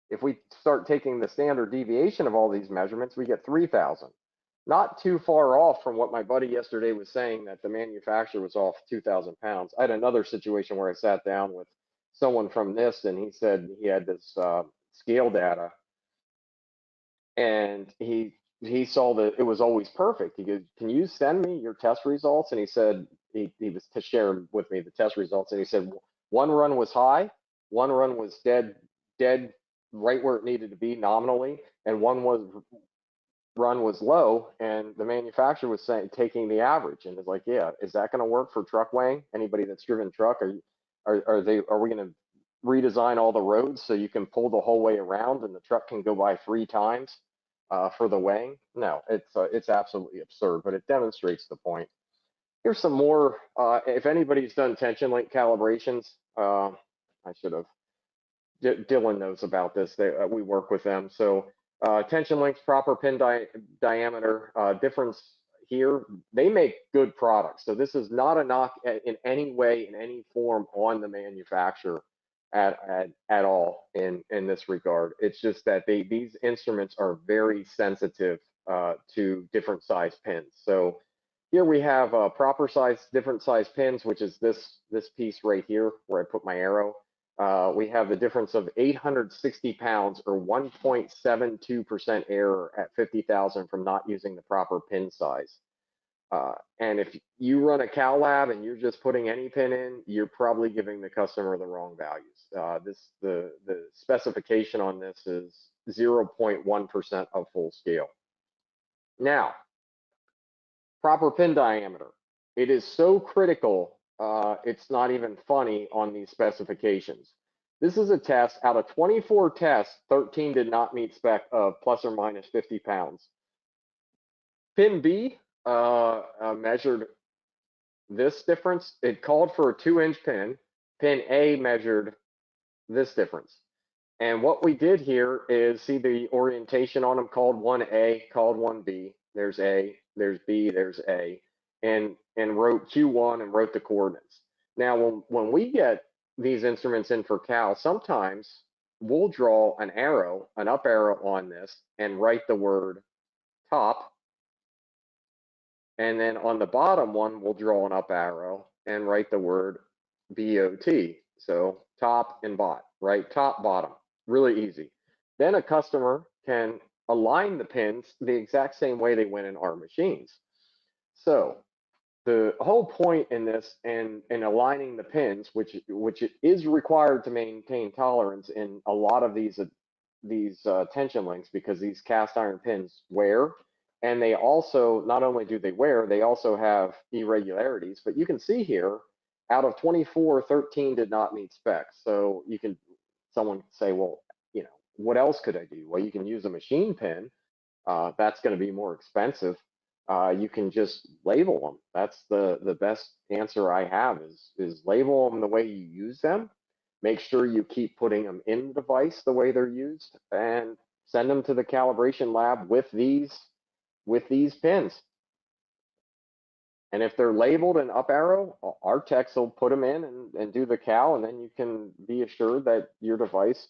If we start taking the standard deviation of all these measurements, we get 3,000. Not too far off from what my buddy yesterday was saying, that the manufacturer was off 2,000 pounds. I had another situation where I sat down with someone from NIST, and he said he had this scale data, and he saw that it was always perfect. He goes, "Can you send me your test results?" And he said he was to share with me the test results, and he said one run was high, one run was dead right where it needed to be nominally, and run was low, and the manufacturer was saying taking the average, and it's like, yeah, is that going to work for truck weighing? Anybody that's driven truck, are we going to redesign all the roads so you can pull the whole way around and the truck can go by 3 times for the weighing? No, it's absolutely absurd, but it demonstrates the point. Here's some more. If anybody's done tension link calibrations, I should have. Dylan knows about this. We work with them. So tension links, proper pin diameter, difference here. They make good products. So this is not a knock in any way, in any form on the manufacturer at all in this regard. It's just that these instruments are very sensitive to different size pins. So here we have proper size, different size pins, which is this piece right here where I put my arrow. We have the difference of 860 pounds or 1.72% error at 50,000 from not using the proper pin size. And if you run a Cal Lab and you're just putting any pin in, you're probably giving the customer the wrong values. The specification on this is 0.1% of full scale. Now, proper pin diameter. It is so critical, it's not even funny on these specifications. This is a test. Out of 24 tests, 13 did not meet spec of plus or minus 50 pounds. Pin B measured this difference. It called for a 2-inch pin. Pin A measured this difference. And what we did here is see the orientation on them, called 1A, called 1B. There's A, there's B, there's A, and wrote Q1 and wrote the coordinates. Now, when we get these instruments in for Cal, sometimes we'll draw an arrow, an up arrow on this, and write the word top. And then on the bottom one, we'll draw an up arrow and write the word BOT. So top and bot, right? Top, bottom. Really easy. Then a customer can align the pins the exact same way they went in our machines. So the whole point in this and aligning the pins, which is required to maintain tolerance in a lot of these tension links, because these cast iron pins wear, and they also, not only do they wear, they also have irregularities. But you can see here, out of 24, 13 did not meet specs. So someone can say, well, what else could I do? Well, you can use a machine pin. That's going to be more expensive. You can just label them. That's the best answer I have is label them the way you use them. Make sure you keep putting them in the device the way they're used, and send them to the calibration lab with these pins. And if they're labeled and up arrow, our techs will put them in and do the cal, and then you can be assured that your device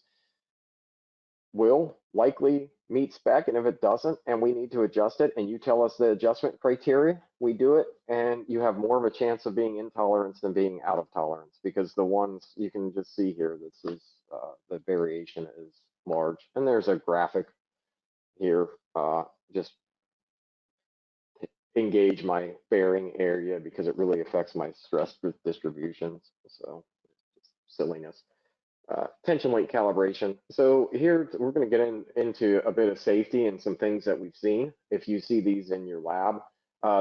will likely meet spec. And if it doesn't, and we need to adjust it, and you tell us the adjustment criteria, we do it, and you have more of a chance of being in tolerance than being out of tolerance, because the ones you can just see here, this is the variation is large. And there's a graphic here, just engage my bearing area because it really affects my stress distributions. So silliness. Tension link calibration. So here we're going to get into a bit of safety and some things that we've seen. If you see these in your lab,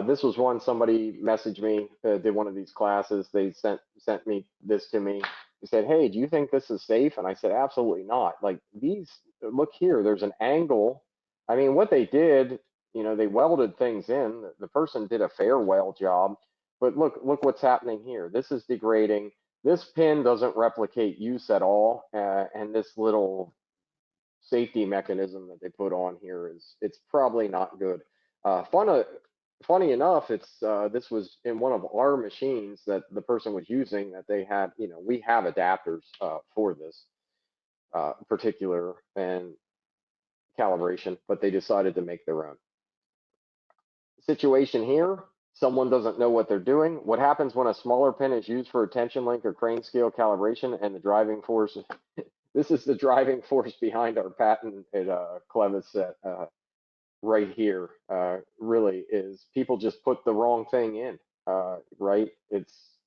this was one somebody messaged me, did one of these classes. They sent me this to me. He said, "Hey, do you think this is safe?" And I said, "Absolutely not. Like these, look here. There's an angle. I mean, what they did, they welded things in. The person did a fair weld job, but look what's happening here. This is degrading. This pin doesn't replicate use at all, and this little safety mechanism that they put on here it's probably not good. Funny enough, this was in one of our machines that the person was using that they had. We have adapters for this particular and calibration, but they decided to make their own. Situation here, someone doesn't know what they're doing. What happens when a smaller pin is used for a tension link or crane scale calibration, and the driving force, this is the driving force behind our patent at Clevis right here, really is people just put the wrong thing in, right?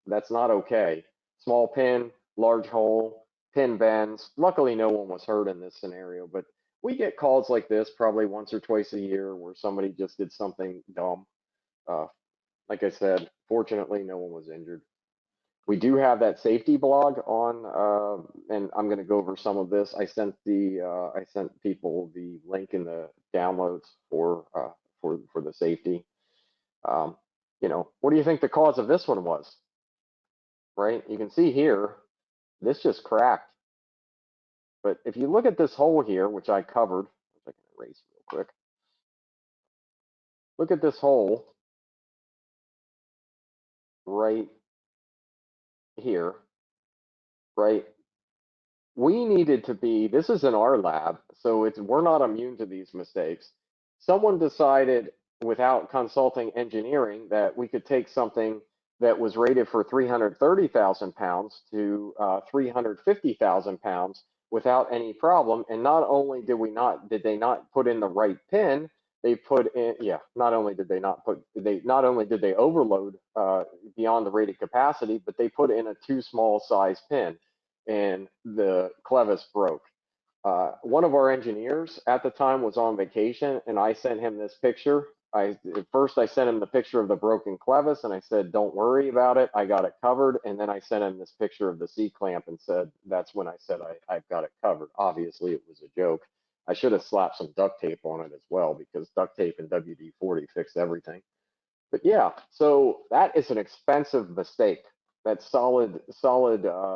That's not okay. Small pin, large hole, pin bends. Luckily, no one was hurt in this scenario, but we get calls like this probably once or twice a year where somebody just did something dumb. Like I said, fortunately, no one was injured. We do have that safety blog on, and I'm going to go over some of this. I sent people the link in the downloads for the safety. What do you think the cause of this one was? Right? You can see here, this just cracked. But if you look at this hole here, which I covered, if I can erase real quick. Look at this hole right here, right? We needed to be, this is in our lab, so we're not immune to these mistakes. Someone decided without consulting engineering that we could take something that was rated for 330,000 pounds to 350,000 pounds without any problem. And not only did they not put in the right pin, they put in, not only did they overload beyond the rated capacity, but they put in a too small size pin, and the clevis broke. One of our engineers at the time was on vacation, and I sent him this picture. First I sent him the picture of the broken clevis, and I said, "Don't worry about it, I got it covered." And then I sent him this picture of the C-clamp and said, that's when I said I've got it covered. Obviously, it was a joke. I should have slapped some duct tape on it as well, because duct tape and WD-40 fixed everything. But yeah, so that is an expensive mistake. That's solid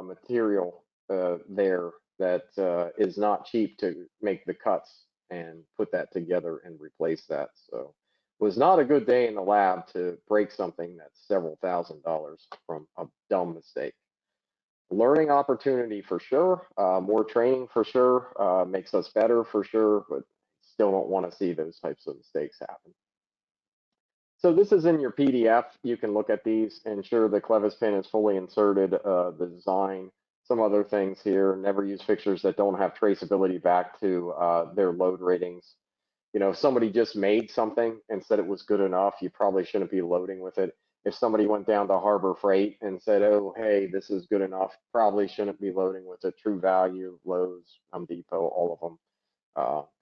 material there that is not cheap to make the cuts and put that together and replace that. So it was not a good day in the lab to break something that's several $1,000s from a dumb mistake. Learning opportunity for sure, more training for sure, makes us better for sure, but still don't want to see those types of mistakes happen. So this is in your PDF. You can look at these, ensure the clevis pin is fully inserted, the design, some other things here. Never use fixtures that don't have traceability back to their load ratings. If somebody just made something and said it was good enough, you probably shouldn't be loading with it. If somebody went down to Harbor Freight and said, "Oh, hey, this is good enough," probably shouldn't be loading with it. True Value, Lowe's, Home Depot, all of them.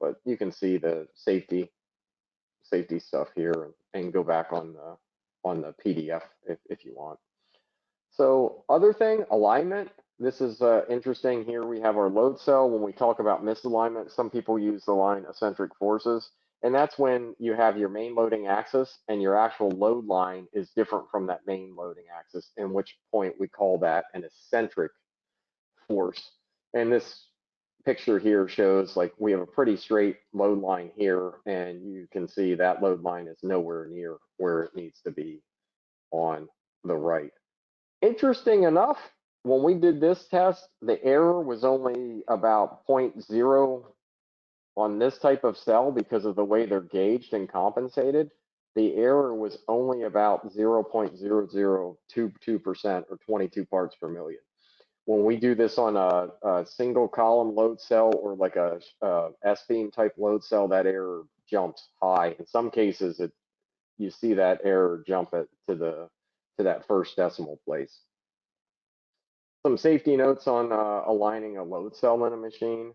But you can see the safety stuff here, and go back on the PDF if you want. So other thing, alignment. This is interesting. Here we have our load cell. When we talk about misalignment, some people use the line eccentric forces, and that's when you have your main loading axis and your actual load line is different from that main loading axis, in which point we call that an eccentric force. And this picture here shows like we have a pretty straight load line here, and you can see that load line is nowhere near where it needs to be on the right. Interesting enough, when we did this test, the error was only about zero point 0 on this type of cell because of the way they're gauged and compensated. The error was only about 0.0022% or 22 parts per million. When we do this on a single column load cell or like a S-beam type load cell, that error jumps high. In some cases, you see that error jump to that first decimal place. Some safety notes on aligning a load cell in a machine,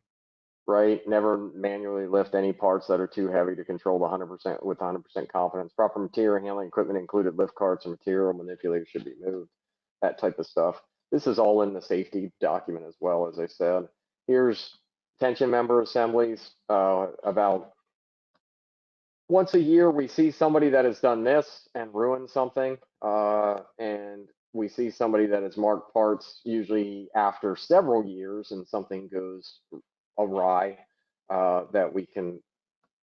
right? Never manually lift any parts that are too heavy to control 100% with 100% confidence. Proper material handling equipment included lift carts and material manipulators should be moved, that type of stuff. This is all in the safety document as well, as I said. Here's tension member assemblies. About once a year, we see somebody that has done this and ruined something, and we see somebody that has marked parts usually after several years and something goes awry, that we can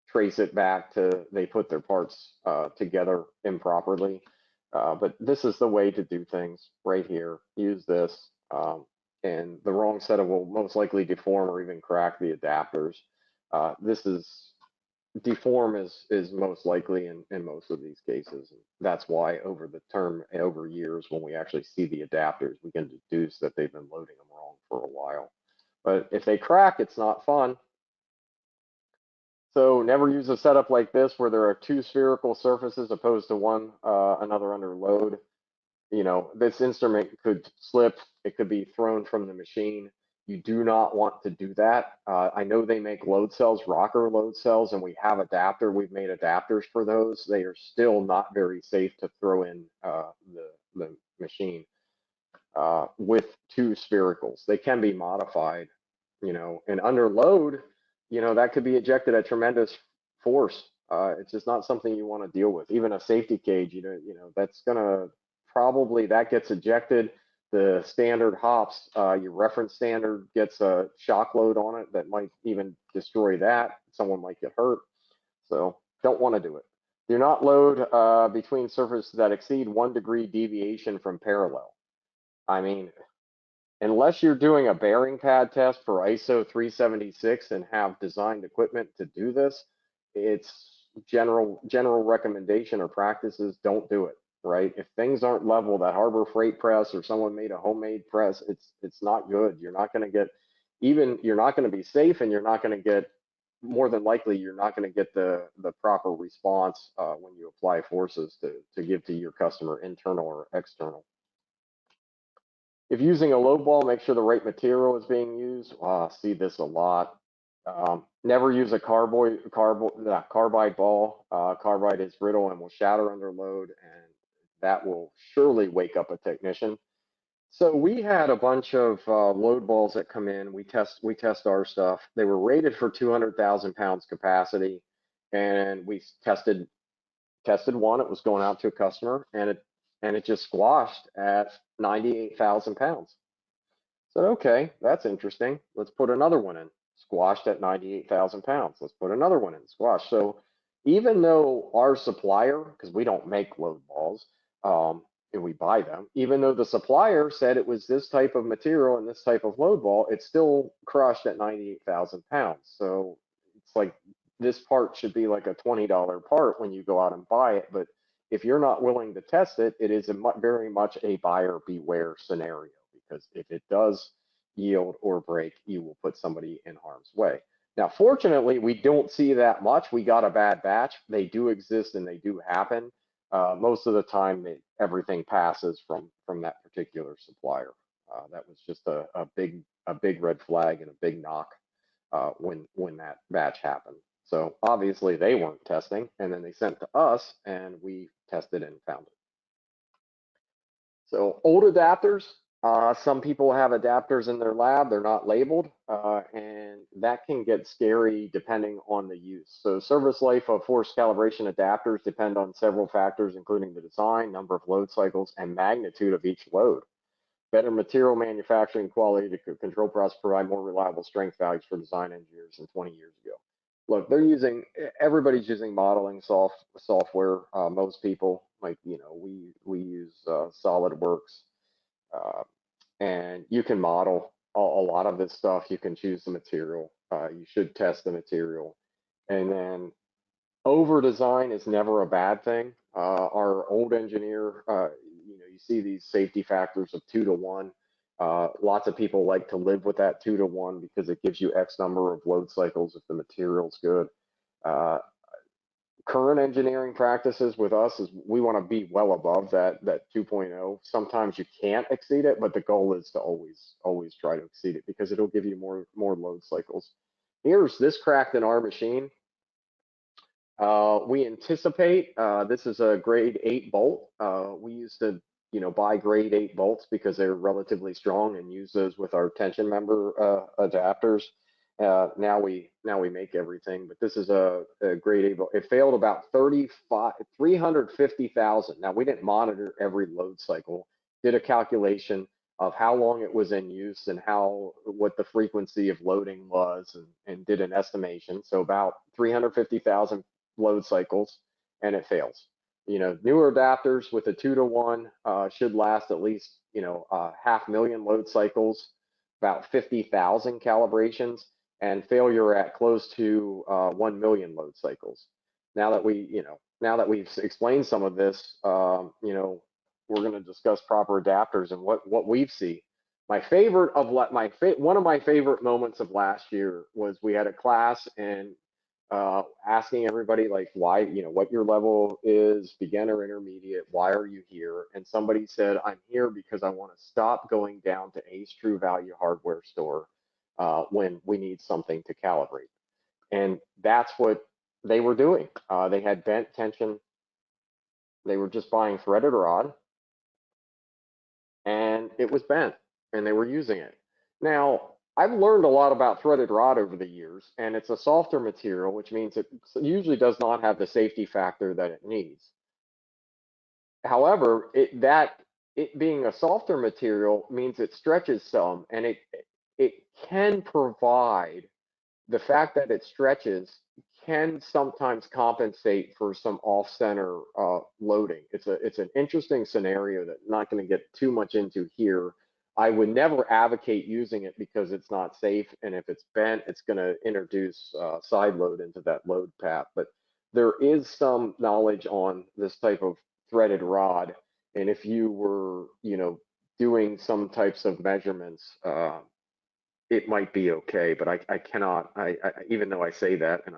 trace it back to they put their parts together improperly. But this is the way to do things right here. Use this, and the wrong setup will most likely deform or even crack the adapters. This is deform is most likely in most of these cases. That's why over years, when we actually see the adapters, we can deduce that they've been loading them wrong for a while. But if they crack, it's not fun. So never use a setup like this where there are two spherical surfaces opposed to one another under load. This instrument could slip, it could be thrown from the machine. You do not want to do that. I know they make load cells, rocker load cells, and we've made adapters for those. They are still not very safe to throw in the machine with two sphericals. They can be modified, and under load, that could be ejected at tremendous force. It's just not something you want to deal with. Even a safety cage, that's gonna probably that gets ejected. The standard hops, your reference standard gets a shock load on it that might even destroy that. Someone might get hurt. So don't want to do it. Do not load between surfaces that exceed 1 degree deviation from parallel. I mean, unless you're doing a bearing pad test for ISO 376 and have designed equipment to do this, it's general recommendation or practices, don't do it, right? If things aren't level, that Harbor Freight press or someone made a homemade press, it's not good. You're not going to be safe, and you're not going to get, more than likely, you're not going to get the proper response when you apply forces to give to your customer, internal or external. If using a load ball, make sure the right material is being used. I see this a lot. Never use a carbide ball. Carbide is brittle and will shatter under load, and that will surely wake up a technician. So we had a bunch of load balls that come in. We test our stuff. They were rated for 200,000 pounds capacity, and we tested one. It was going out to a customer, and it just squashed at 98,000 pounds. So, okay, that's interesting. Let's put another one in. Squashed at 98,000 pounds. Let's put another one in. Squashed. So even though our supplier, because we don't make load balls, and we buy them, even though the supplier said it was this type of material and this type of load ball, it's still crushed at 98,000 pounds. So it's like this part should be like a $20 part when you go out and buy it. But if you're not willing to test it, it is very much a buyer beware scenario, because if it does yield or break, you will put somebody in harm's way. Now, fortunately, we don't see that much. We got a bad batch. They do exist and they do happen. Most of the time, everything passes from that particular supplier. That was just a big red flag and a big knock when that batch happened. So obviously they weren't testing, and then they sent to us, and we tested and found it. So old adapters, Some people have adapters in their lab, they're not labeled, and that can get scary depending on the use. So service life of force calibration adapters depend on several factors, including the design, number of load cycles, and magnitude of each load. Better material manufacturing quality to control process provide more reliable strength values for design engineers than 20 years ago. Look, everybody's using modeling software. Most people, like, we use SolidWorks, uh, and you can model a lot of this stuff. You can choose the material. You should test the material, and then over design is never a bad thing. Our old engineer, you see these safety factors of 2 to 1. Lots of people like to live with that 2 to 1 because it gives you X number of load cycles if the material's good. Uh, Current engineering practices with us is we want to be well above that 2.0. Sometimes you can't exceed it, but the goal is to always try to exceed it because it'll give you more load cycles. Here's this cracked in our machine. We anticipate, this is a grade 8 bolt. We used to, buy grade 8 bolts because they're relatively strong and use those with our tension member adapters. Now we make everything, but this is a grade 8 bolt. It failed about 350,000. Now we didn't monitor every load cycle, did a calculation of how long it was in use and what the frequency of loading was, and did an estimation. So about 350,000 load cycles, and it fails. Newer adapters with a 2 to 1 should last at least 500,000 load cycles, about 50,000 calibrations, and failure at close to 1 million load cycles. Now that we've explained some of this, we're going to discuss proper adapters and what we've seen. One of my favorite moments of last year was we had a class, and asking everybody, like, why, what your level is, beginner, intermediate, why are you here? And somebody said, I'm here because I want to stop going down to Ace True Value hardware store when we need something to calibrate. And that's what they were doing. They had bent tension. They were just buying threaded rod, and it was bent, and they were using it. Now, I've learned a lot about threaded rod over the years, and it's a softer material, which means it usually does not have the safety factor that it needs. However, it being a softer material means it stretches some, and it can provide, the fact that it stretches can sometimes compensate for some off-center loading. It's an interesting scenario that I'm not going to get too much into here. I would never advocate using it because it's not safe, and if it's bent, it's going to introduce side load into that load path. But there is some knowledge on this type of threaded rod, and if you were, doing some types of measurements, it might be okay, but I cannot. Even though I say that, and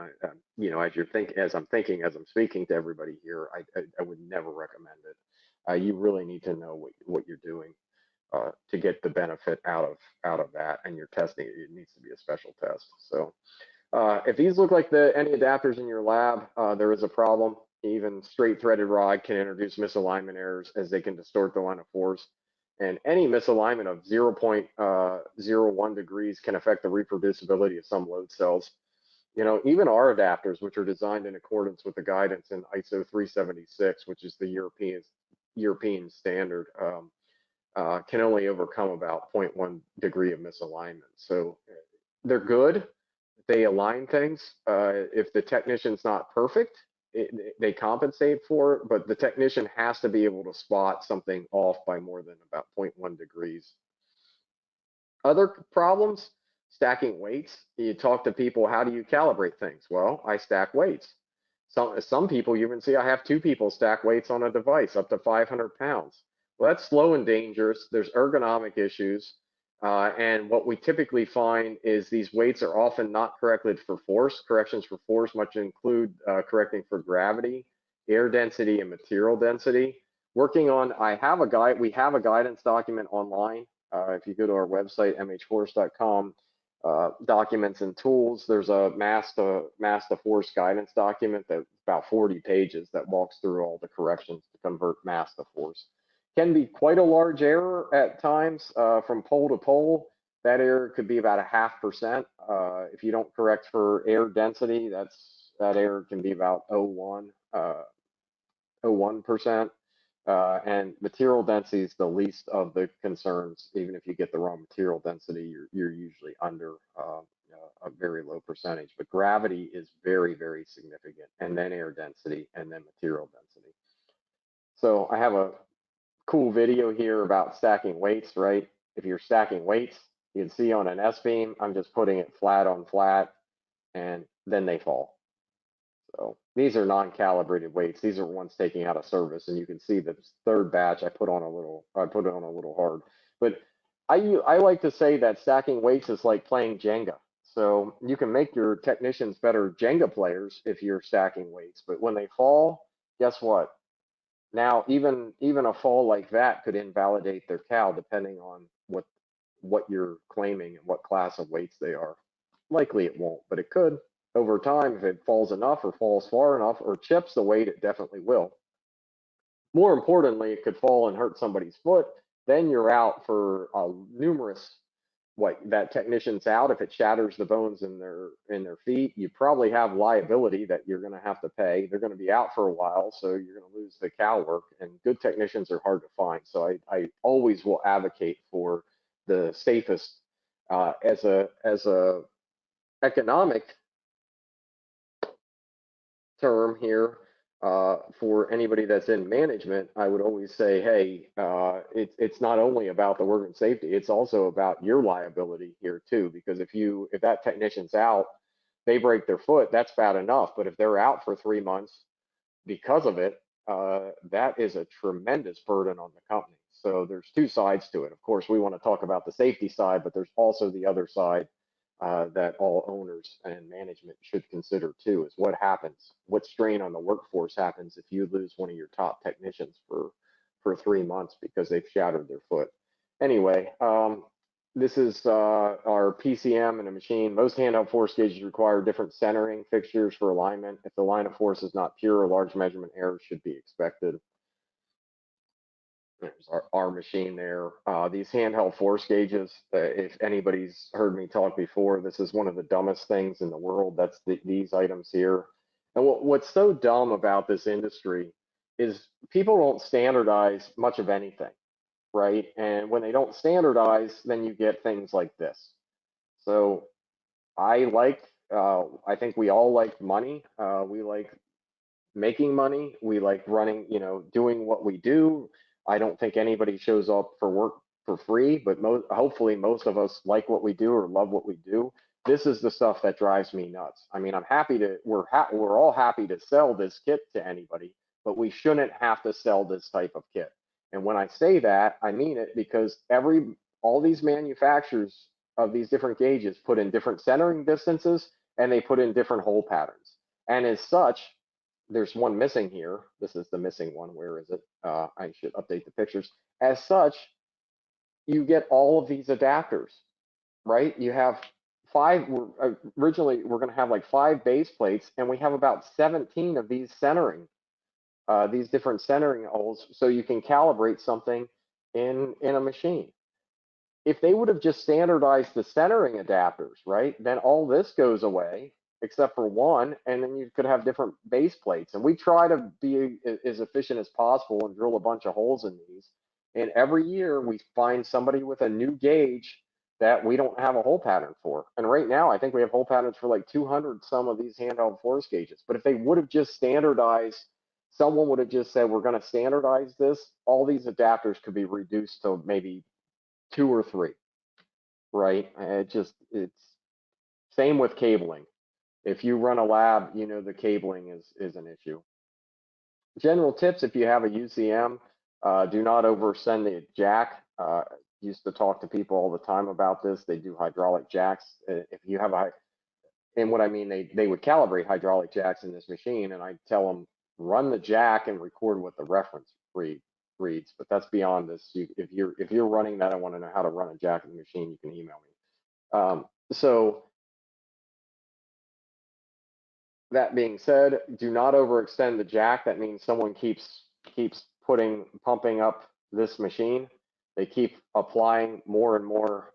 as I'm speaking to everybody here, I would never recommend it. You really need to know what you're doing to get the benefit out of that, and your testing. It needs to be a special test. So if these look like any adapters in your lab, there is a problem. Even straight threaded rod can introduce misalignment errors as they can distort the line of force. And any misalignment of 0.01 degrees can affect the reproducibility of some load cells. Even our adapters, which are designed in accordance with the guidance in ISO 376, which is the European standard, can only overcome about 0.1 degree of misalignment. So they're good. They align things. If the technician's not perfect, they compensate for it, but the technician has to be able to spot something off by more than about 0.1 degrees. Other problems, stacking weights. You talk to people, how do you calibrate things? Well, I stack weights. Some people, you even see I have 2 people stack weights on a device up to 500 pounds. Well, that's slow and dangerous. There's ergonomic issues. And what we typically find is these weights are often not corrected for force. Corrections for force much include correcting for gravity, air density, and material density. We have a guidance document online. If you go to our website, mhforce.com, documents and tools, there's a mass to force guidance document that's about 40 pages that walks through all the corrections to convert mass to force. can be quite a large error at times from pole to pole. That error could be about a 0.5%. If you don't correct for air density, that error can be about 0.01%. And material density is the least of the concerns. Even if you get the wrong material density, you're usually under a very low percentage. But gravity is very, very significant, and then air density, and then material density. So I have a cool video here about stacking weights, right? If you're stacking weights, you can see on an S-beam, I'm just putting it flat on flat, and then they fall. So these are non-calibrated weights. These are ones taking out of service, and you can see the third batch I put it on a little hard. But I like to say that stacking weights is like playing Jenga. So you can make your technicians better Jenga players if you're stacking weights, but when they fall, guess what? Now even a fall like that could invalidate their cow depending on what you're claiming and what class of weights they are. Likely it won't, but it could. Over time, if it falls enough or falls far enough or chips the weight, it definitely will. More importantly, it could fall and hurt somebody's foot. Then you're out for numerous, that technician's out. If it shatters the bones in their feet, you probably have liability that you're going to have to pay. They're going to be out for a while, so you're going to lose the cow work. And good technicians are hard to find. So I always will advocate for the safest as a economic term here for anybody that's in management. I would always say, hey, it's not only about the work and safety, it's also about your liability here too. Because if that technician's out, they break their foot, that's bad enough. But if they're out for 3 months because of it, that is a tremendous burden on the company. So there's two sides to it. Of course, we want to talk about the safety side, but there's also the other side that all owners and management should consider too, is what strain on the workforce happens if you lose one of your top technicians for 3 months because they've shattered their foot. Anyway, this is our PCM in a machine. Most handheld force gauges require different centering fixtures for alignment. If the line of force is not pure, a large measurement error should be expected. There's our machine there. These handheld force gauges, if anybody's heard me talk before, this is one of the dumbest things in the world. That's these items here. And what's so dumb about this industry is people don't standardize much of anything, right? And when they don't standardize, then you get things like this. So I think we all like money. We like making money. We like running, doing what we do. I don't think anybody shows up for work for free, but hopefully most of us like what we do or love what we do. This is the stuff that drives me nuts. I mean, we're all happy to sell this kit to anybody, but we shouldn't have to sell this type of kit. And when I say that, I mean it because all these manufacturers of these different gauges put in different centering distances and they put in different hole patterns. And as such, there's one missing here. This is the missing one. Where is it? I should update the pictures. As such, you get all of these adapters, right? You have originally we're going to have like 5 base plates, and we have about 17 of these these different centering holes, so you can calibrate something in a machine. If they would have just standardized the centering adapters, right, then all this goes away except for one, and then you could have different base plates. And we try to be as efficient as possible and drill a bunch of holes in these. And every year we find somebody with a new gauge that we don't have a hole pattern for. And right now, I think we have hole patterns for like 200 some of these handheld force gauges. But if they would have just standardized, someone would have just said, we're going to standardize this, all these adapters could be reduced to maybe 2 or 3, right? It's same with cabling. If you run a lab, the cabling is an issue. General tips: if you have a UCM, do not oversend the jack. Used to talk to people all the time about this. They do hydraulic jacks. If you have and what I mean, they would calibrate hydraulic jacks in this machine, and I tell them run the jack and record what the reference reads. But that's beyond this. If you're running that, I want to know how to run a jack in the machine. You can email me. So that being said, do not overextend the jack. That means someone keeps pumping up this machine. They keep applying more and more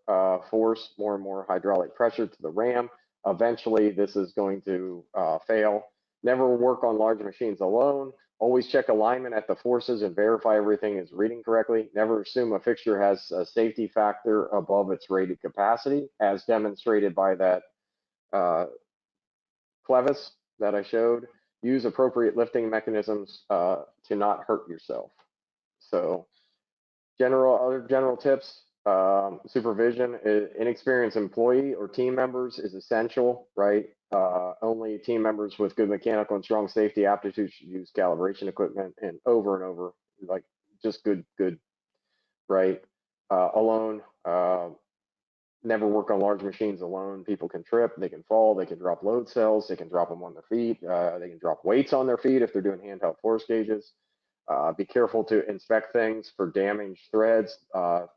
force, more and more hydraulic pressure to the ram. Eventually, this is going to fail. Never work on large machines alone. Always check alignment at the forces and verify everything is reading correctly. Never assume a fixture has a safety factor above its rated capacity, as demonstrated by that clevis that I showed. Use appropriate lifting mechanisms to not hurt yourself. So other general tips, supervision, inexperienced employee or team members is essential, right? Only team members with good mechanical and strong safety aptitude should use calibration equipment, and over, like just good, right? Alone, never work on large machines alone. People can trip, they can fall, they can drop load cells, they can drop them on their feet, they can drop weights on their feet if they're doing handheld force gauges. Be careful to inspect things for damaged threads.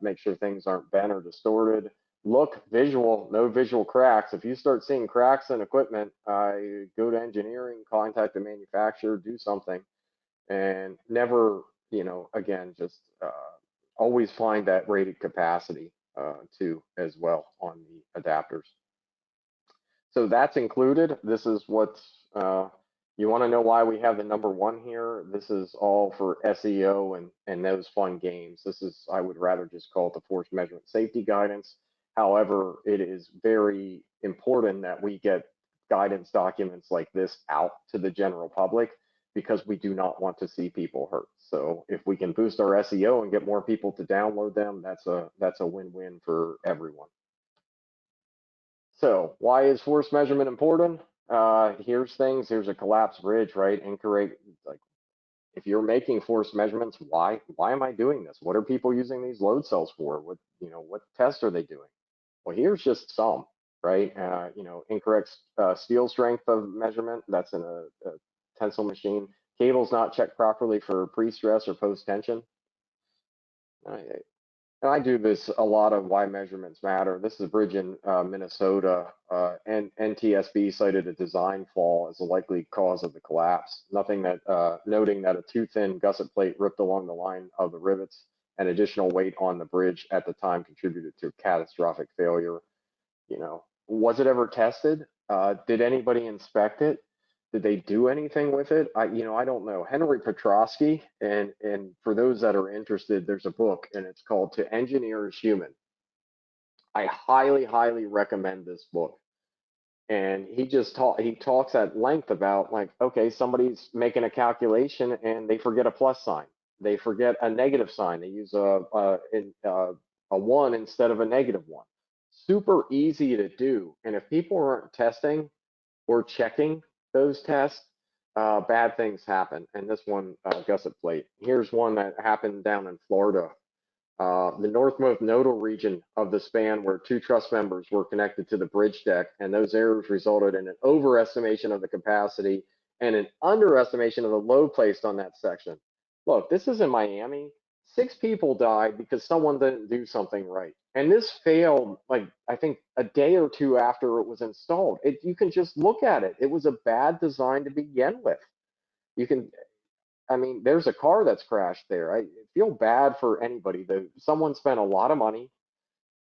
Make sure things aren't bent or distorted. Look visual, no visual cracks. If you start seeing cracks in equipment, go to engineering, contact the manufacturer, do something, and never, again, just always find that rated capacity too as well on the adapters. So that's included. This is what you want to know why we have the #1 here. This is all for SEO and those fun games. This is, I would rather just call it the force measurement safety guidance. However, it is very important that we get guidance documents like this out to the general public, because we do not want to see people hurt. So if we can boost our SEO and get more people to download them, that's a win-win for everyone. So why is force measurement important? Here's a collapsed bridge, right? Incorrect, like if you're making force measurements, why am I doing this? What are people using these load cells for? What tests are they doing? Well, here's just some, right? Incorrect steel strength of measurement, that's in a tensile machine. Cables not checked properly for pre-stress or post-tension. And I do this a lot of why measurements matter. This is a bridge in Minnesota, and NTSB cited a design flaw as a likely cause of the collapse. Noting that a too thin gusset plate ripped along the line of the rivets and additional weight on the bridge at the time contributed to catastrophic failure. Was it ever tested? Did anybody inspect it? Did they do anything with it? I don't know. Henry Petrosky, and for those that are interested, there's a book and it's called To Engineer is Human. I highly recommend this book. And he talks at length about, like, okay, somebody's making a calculation and they forget a plus sign. They forget a negative sign. They use a 1 instead of a -1. Super easy to do. And if people aren't testing or checking those tests, bad things happen. And this one, gusset plate. Here's one that happened down in Florida. The northmost nodal region of the span where 2 truss members were connected to the bridge deck, and those errors resulted in an overestimation of the capacity and an underestimation of the load placed on that section. Look, this is in Miami. 6 people died because someone didn't do something right. And this failed, like, I think a day or 2 after it was installed. You can just look at it. It was a bad design to begin with. There's a car that's crashed there. I feel bad for anybody. Someone spent a lot of money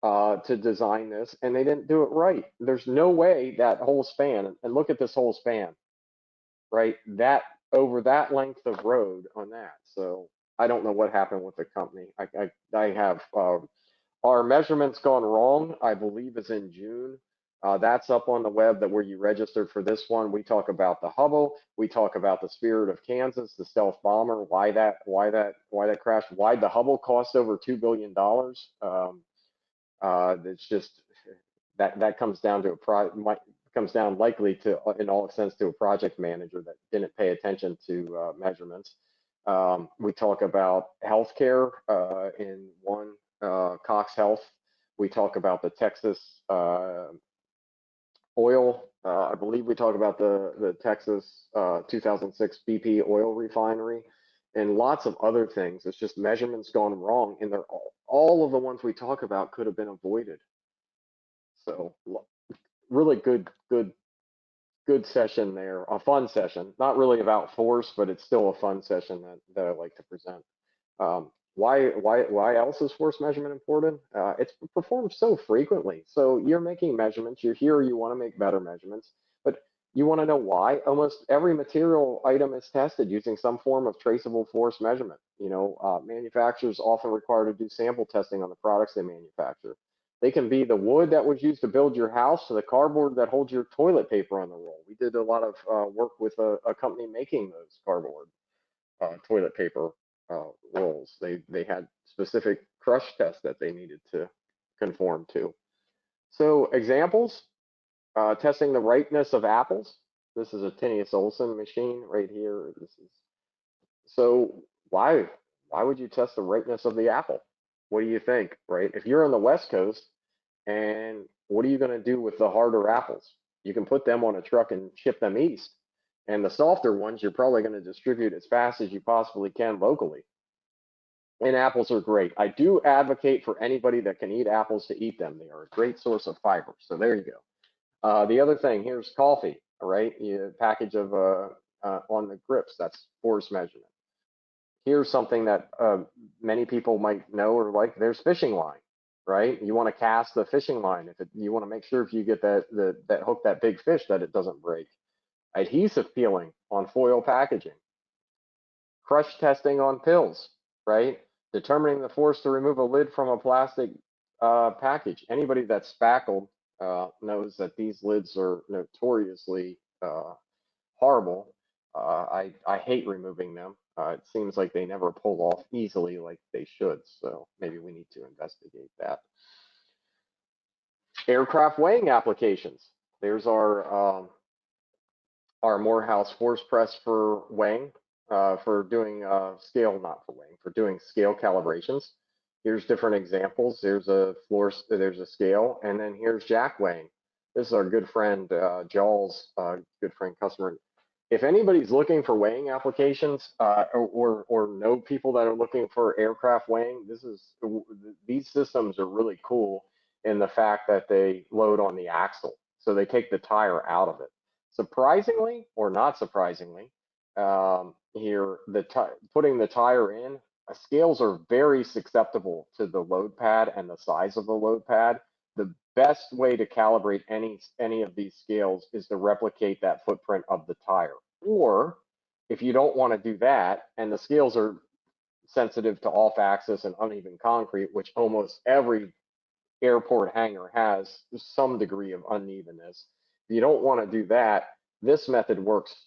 to design this, and they didn't do it right. There's no way that whole span, and look at this whole span, right? That over that length of road on that. So I don't know what happened with the company. I have our measurements gone wrong, I believe, is in June. That's up on the web, that where you registered for this one. We talk about the Hubble. We talk about the Spirit of Kansas, the stealth bomber. Why that crashed? Why the Hubble cost over $2 billion? It's just that comes down to comes down likely to, in all sense, to a project manager that didn't pay attention to measurements. We talk about healthcare in one, Cox Health. We talk about the Texas oil. I believe we talk about the Texas 2006 BP oil refinery, and lots of other things. It's just measurements gone wrong, and all of the ones we talk about could have been avoided. So really good session there, a fun session. Not really about force, but it's still a fun session that I like to present. Why else is force measurement important? It's performed so frequently. So you're making measurements. You're here. You want to make better measurements, but you want to know why. Almost every material item is tested using some form of traceable force measurement. Manufacturers often require to do sample testing on the products they manufacture. They can be the wood that was used to build your house to the cardboard that holds your toilet paper on the roll. We did a lot of work with a company making those cardboard toilet paper rolls. They had specific crush tests that they needed to conform to. So examples, testing the ripeness of apples. This is a Tinius Olson machine right here. This is so why would you test the ripeness of the apple? What do you think, right? If you're on the West Coast, and what are you going to do with the harder apples? You can put them on a truck and ship them east. And the softer ones, you're probably going to distribute as fast as you possibly can locally. And apples are great. I do advocate for anybody that can eat apples to eat them. They are a great source of fiber. So there you go. The other thing, here's coffee, all right? Package of on the grips, that's force measurement. Here's something that many people might know or like. There's fishing line, right? You want to cast the fishing line. You want to make sure if you get that hook, that big fish, that it doesn't break. Adhesive peeling on foil packaging. Crush testing on pills, right? Determining the force to remove a lid from a plastic package. Anybody that's spackled knows that these lids are notoriously horrible. I hate removing them. It seems like they never pull off easily like they should. So maybe we need to investigate that. Aircraft weighing applications. There's our Morehouse force press for weighing, for doing scale, not for weighing, for doing scale calibrations. Here's different examples. There's a scale, and then here's jack weighing. This is our good friend Jawl's good friend customer. If anybody's looking for weighing applications, or know people that are looking for aircraft weighing, these systems are really cool in the fact that they load on the axle, so they take the tire out of it. Surprisingly, or not surprisingly, here putting the tire in, scales are very susceptible to the load pad and the size of the load pad. The best way to calibrate any of these scales is to replicate that footprint of the tire. Or if you don't want to do that, and the scales are sensitive to off-axis and uneven concrete, which almost every airport hangar has some degree of unevenness. If you don't want to do that, this method works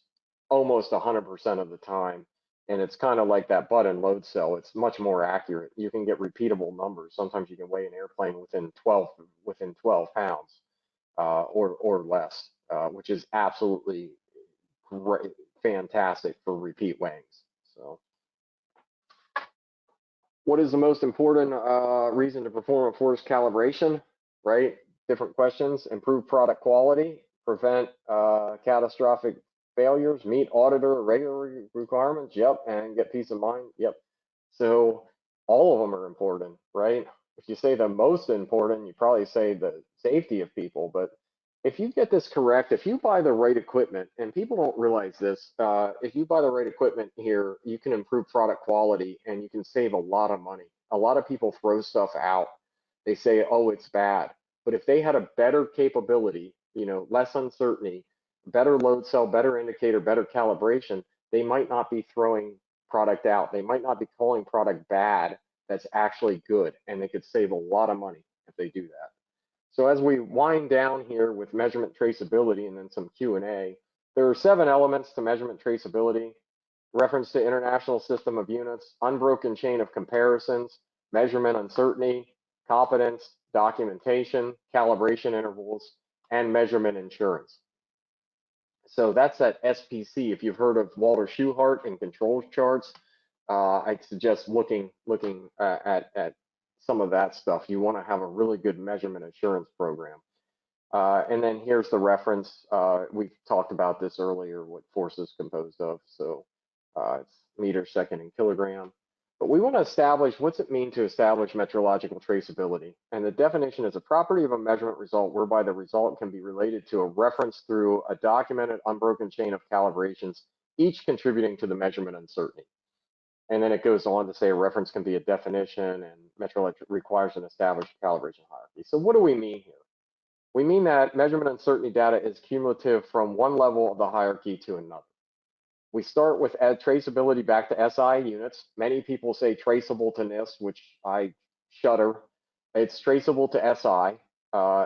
almost 100% of the time. And it's kind of like that button load cell. It's much more accurate. You can get repeatable numbers. Sometimes you can weigh an airplane within 12 pounds or less, which is absolutely great, fantastic for repeat weighings. So, what is the most important reason to perform a force calibration? Right? Different questions. Improve product quality, prevent catastrophic failures, meet auditor or regulatory requirements. Yep, and get peace of mind. Yep. So all of them are important, right? If you say the most important, you probably say the safety of people. But if you get this correct, if you buy the right equipment, and people don't realize this, if you buy the right equipment here, you can improve product quality and you can save a lot of money. A lot of people throw stuff out. They say, oh, it's bad. But if they had a better capability, less uncertainty, better load cell, better indicator, better calibration, they might not be throwing product out. They might not be calling product bad that's actually good, and they could save a lot of money if they do that. So as we wind down here with measurement traceability and then some Q&A, there are 7 elements to measurement traceability: reference to international system of units, unbroken chain of comparisons, measurement uncertainty, competence, documentation, calibration intervals, and measurement insurance. So that's at SPC. If you've heard of Walter Schuhart and control charts, I'd suggest looking at some of that stuff. You want to have a really good measurement assurance program. And then here's the reference. We talked about this earlier, what force is composed of. So it's meter, second, and kilogram. But we want to establish, what's it mean to establish metrological traceability? And the definition is a property of a measurement result whereby the result can be related to a reference through a documented unbroken chain of calibrations, each contributing to the measurement uncertainty. And then it goes on to say a reference can be a definition and Metroelectric requires an established calibration hierarchy. So what do we mean here? We mean that measurement uncertainty data is cumulative from one level of the hierarchy to another. We start with traceability back to SI units. Many people say traceable to NIST, which I shudder. It's traceable to SI.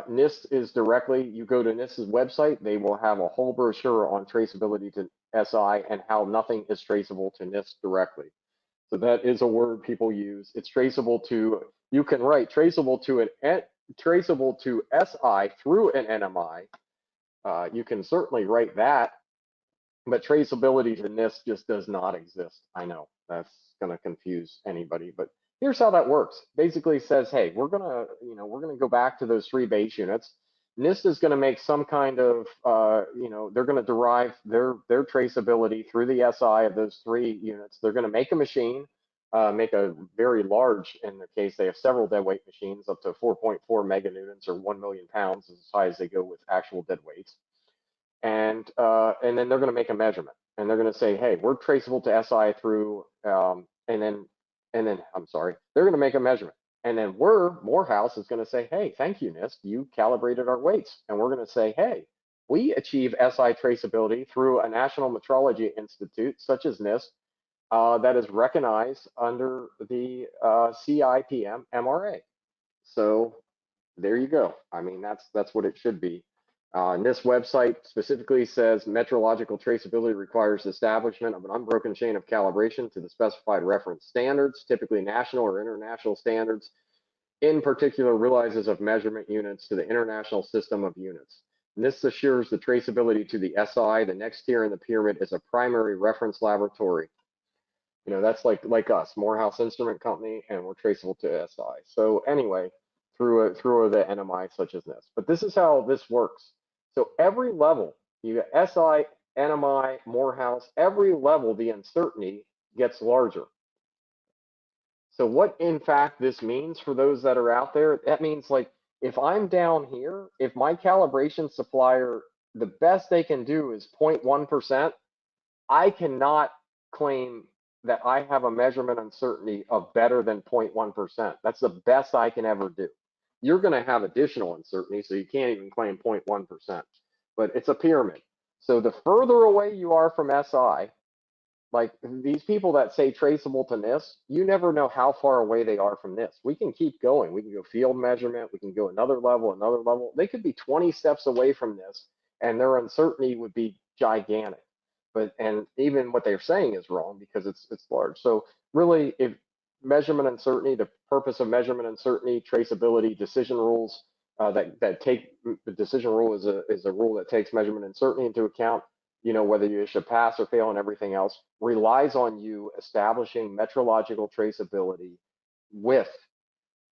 NIST is directly, you go to NIST's website, they will have a whole brochure on traceability to SI and how nothing is traceable to NIST directly. So that is a word people use. It's traceable to, you can write traceable to SI through an NMI. You can certainly write that, but traceability to NIST just does not exist. I know that's going to confuse anybody, but here's how that works. Basically says, hey, we're going to go back to those 3 base units. NIST is going to make some kind of, they're going to derive their traceability through the SI of those 3 units. They're going to make a machine, make a very large, in their case, they have several dead weight machines up to 4.4 meganewtons or 1 million pounds, as high as they go with actual dead weights. And then they're going to make a measurement, and they're going to say, hey, we're traceable to SI through, and then I'm sorry, they're going to make a measurement, and then Morehouse is going to say, hey, thank you, NIST, you calibrated our weights, and we're going to say, hey, we achieve SI traceability through a national metrology institute such as NIST that is recognized under the CIPM MRA. So there you go. I mean, that's what it should be. NIST website specifically says metrological traceability requires the establishment of an unbroken chain of calibration to the specified reference standards, typically national or international standards, in particular realizes of measurement units to the international system of units. NIST assures the traceability to the SI. The next tier in the pyramid is a primary reference laboratory. That's like us, Morehouse Instrument Company, and we're traceable to SI. So anyway, through the NMI such as this. But this is how this works. So every level, you got SI, NMI, Morehouse, every level, the uncertainty gets larger. So what in fact this means for those that are out there, that means like if I'm down here, if my calibration supplier, the best they can do is 0.1%, I cannot claim that I have a measurement uncertainty of better than 0.1%. That's the best I can ever do. You're going to have additional uncertainty, so you can't even claim 0.1%, but it's a pyramid. So the further away you are from SI, like these people that say traceable to NIST, you never know how far away they are from NIST. We can keep going. We can go field measurement. We can go another level, another level. They could be 20 steps away from NIST, and their uncertainty would be gigantic. And even what they're saying is wrong because it's large. So really, if measurement uncertainty, the purpose of measurement uncertainty, traceability, decision rules that take the decision rule is a rule that takes measurement uncertainty into account. Whether you should pass or fail and everything else relies on you establishing metrological traceability with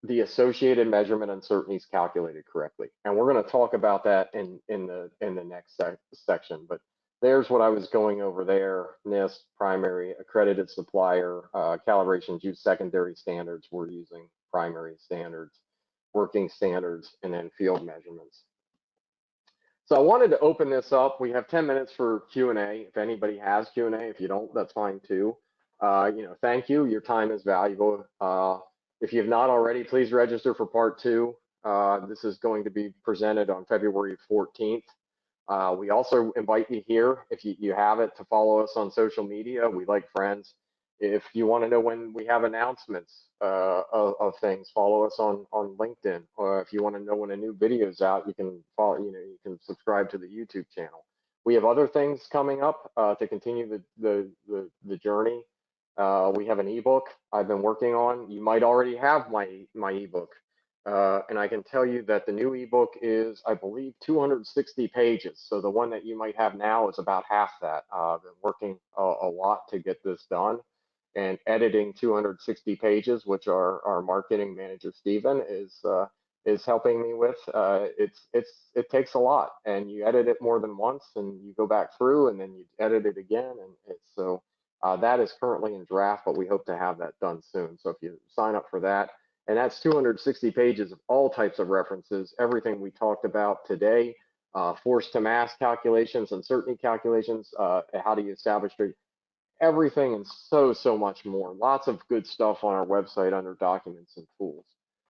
the associated measurement uncertainties calculated correctly. And we're going to talk about that in the next section. But there's what I was going over there. NIST, primary, accredited supplier, calibrations use secondary standards. We're using primary standards, working standards, and then field measurements. So I wanted to open this up. We have 10 minutes for Q&A. If anybody has Q&A, if you don't, that's fine too. Thank you. Your time is valuable. If you have not already, please register for part 2. This is going to be presented on February 14th. We also invite you here, if you have it, to follow us on social media. We like friends. If you want to know when we have announcements of things, follow us on LinkedIn. Or if you want to know when a new video is out, you can follow. You can subscribe to the YouTube channel. We have other things coming up to continue the journey. We have an ebook I've been working on. You might already have my ebook. And I can tell you that the new ebook is, I believe, 260 pages. So the one that you might have now is about half that. I've been working a lot to get this done and editing 260 pages, which our marketing manager, Stephen, is helping me with. It takes a lot, and you edit it more than once, and you go back through, and then you edit it again. And that is currently in draft, but we hope to have that done soon. So if you sign up for that, and that's 260 pages of all types of references, everything we talked about today, force to mass calculations, uncertainty calculations, how do you establish everything and so much more. Lots of good stuff on our website under documents and tools.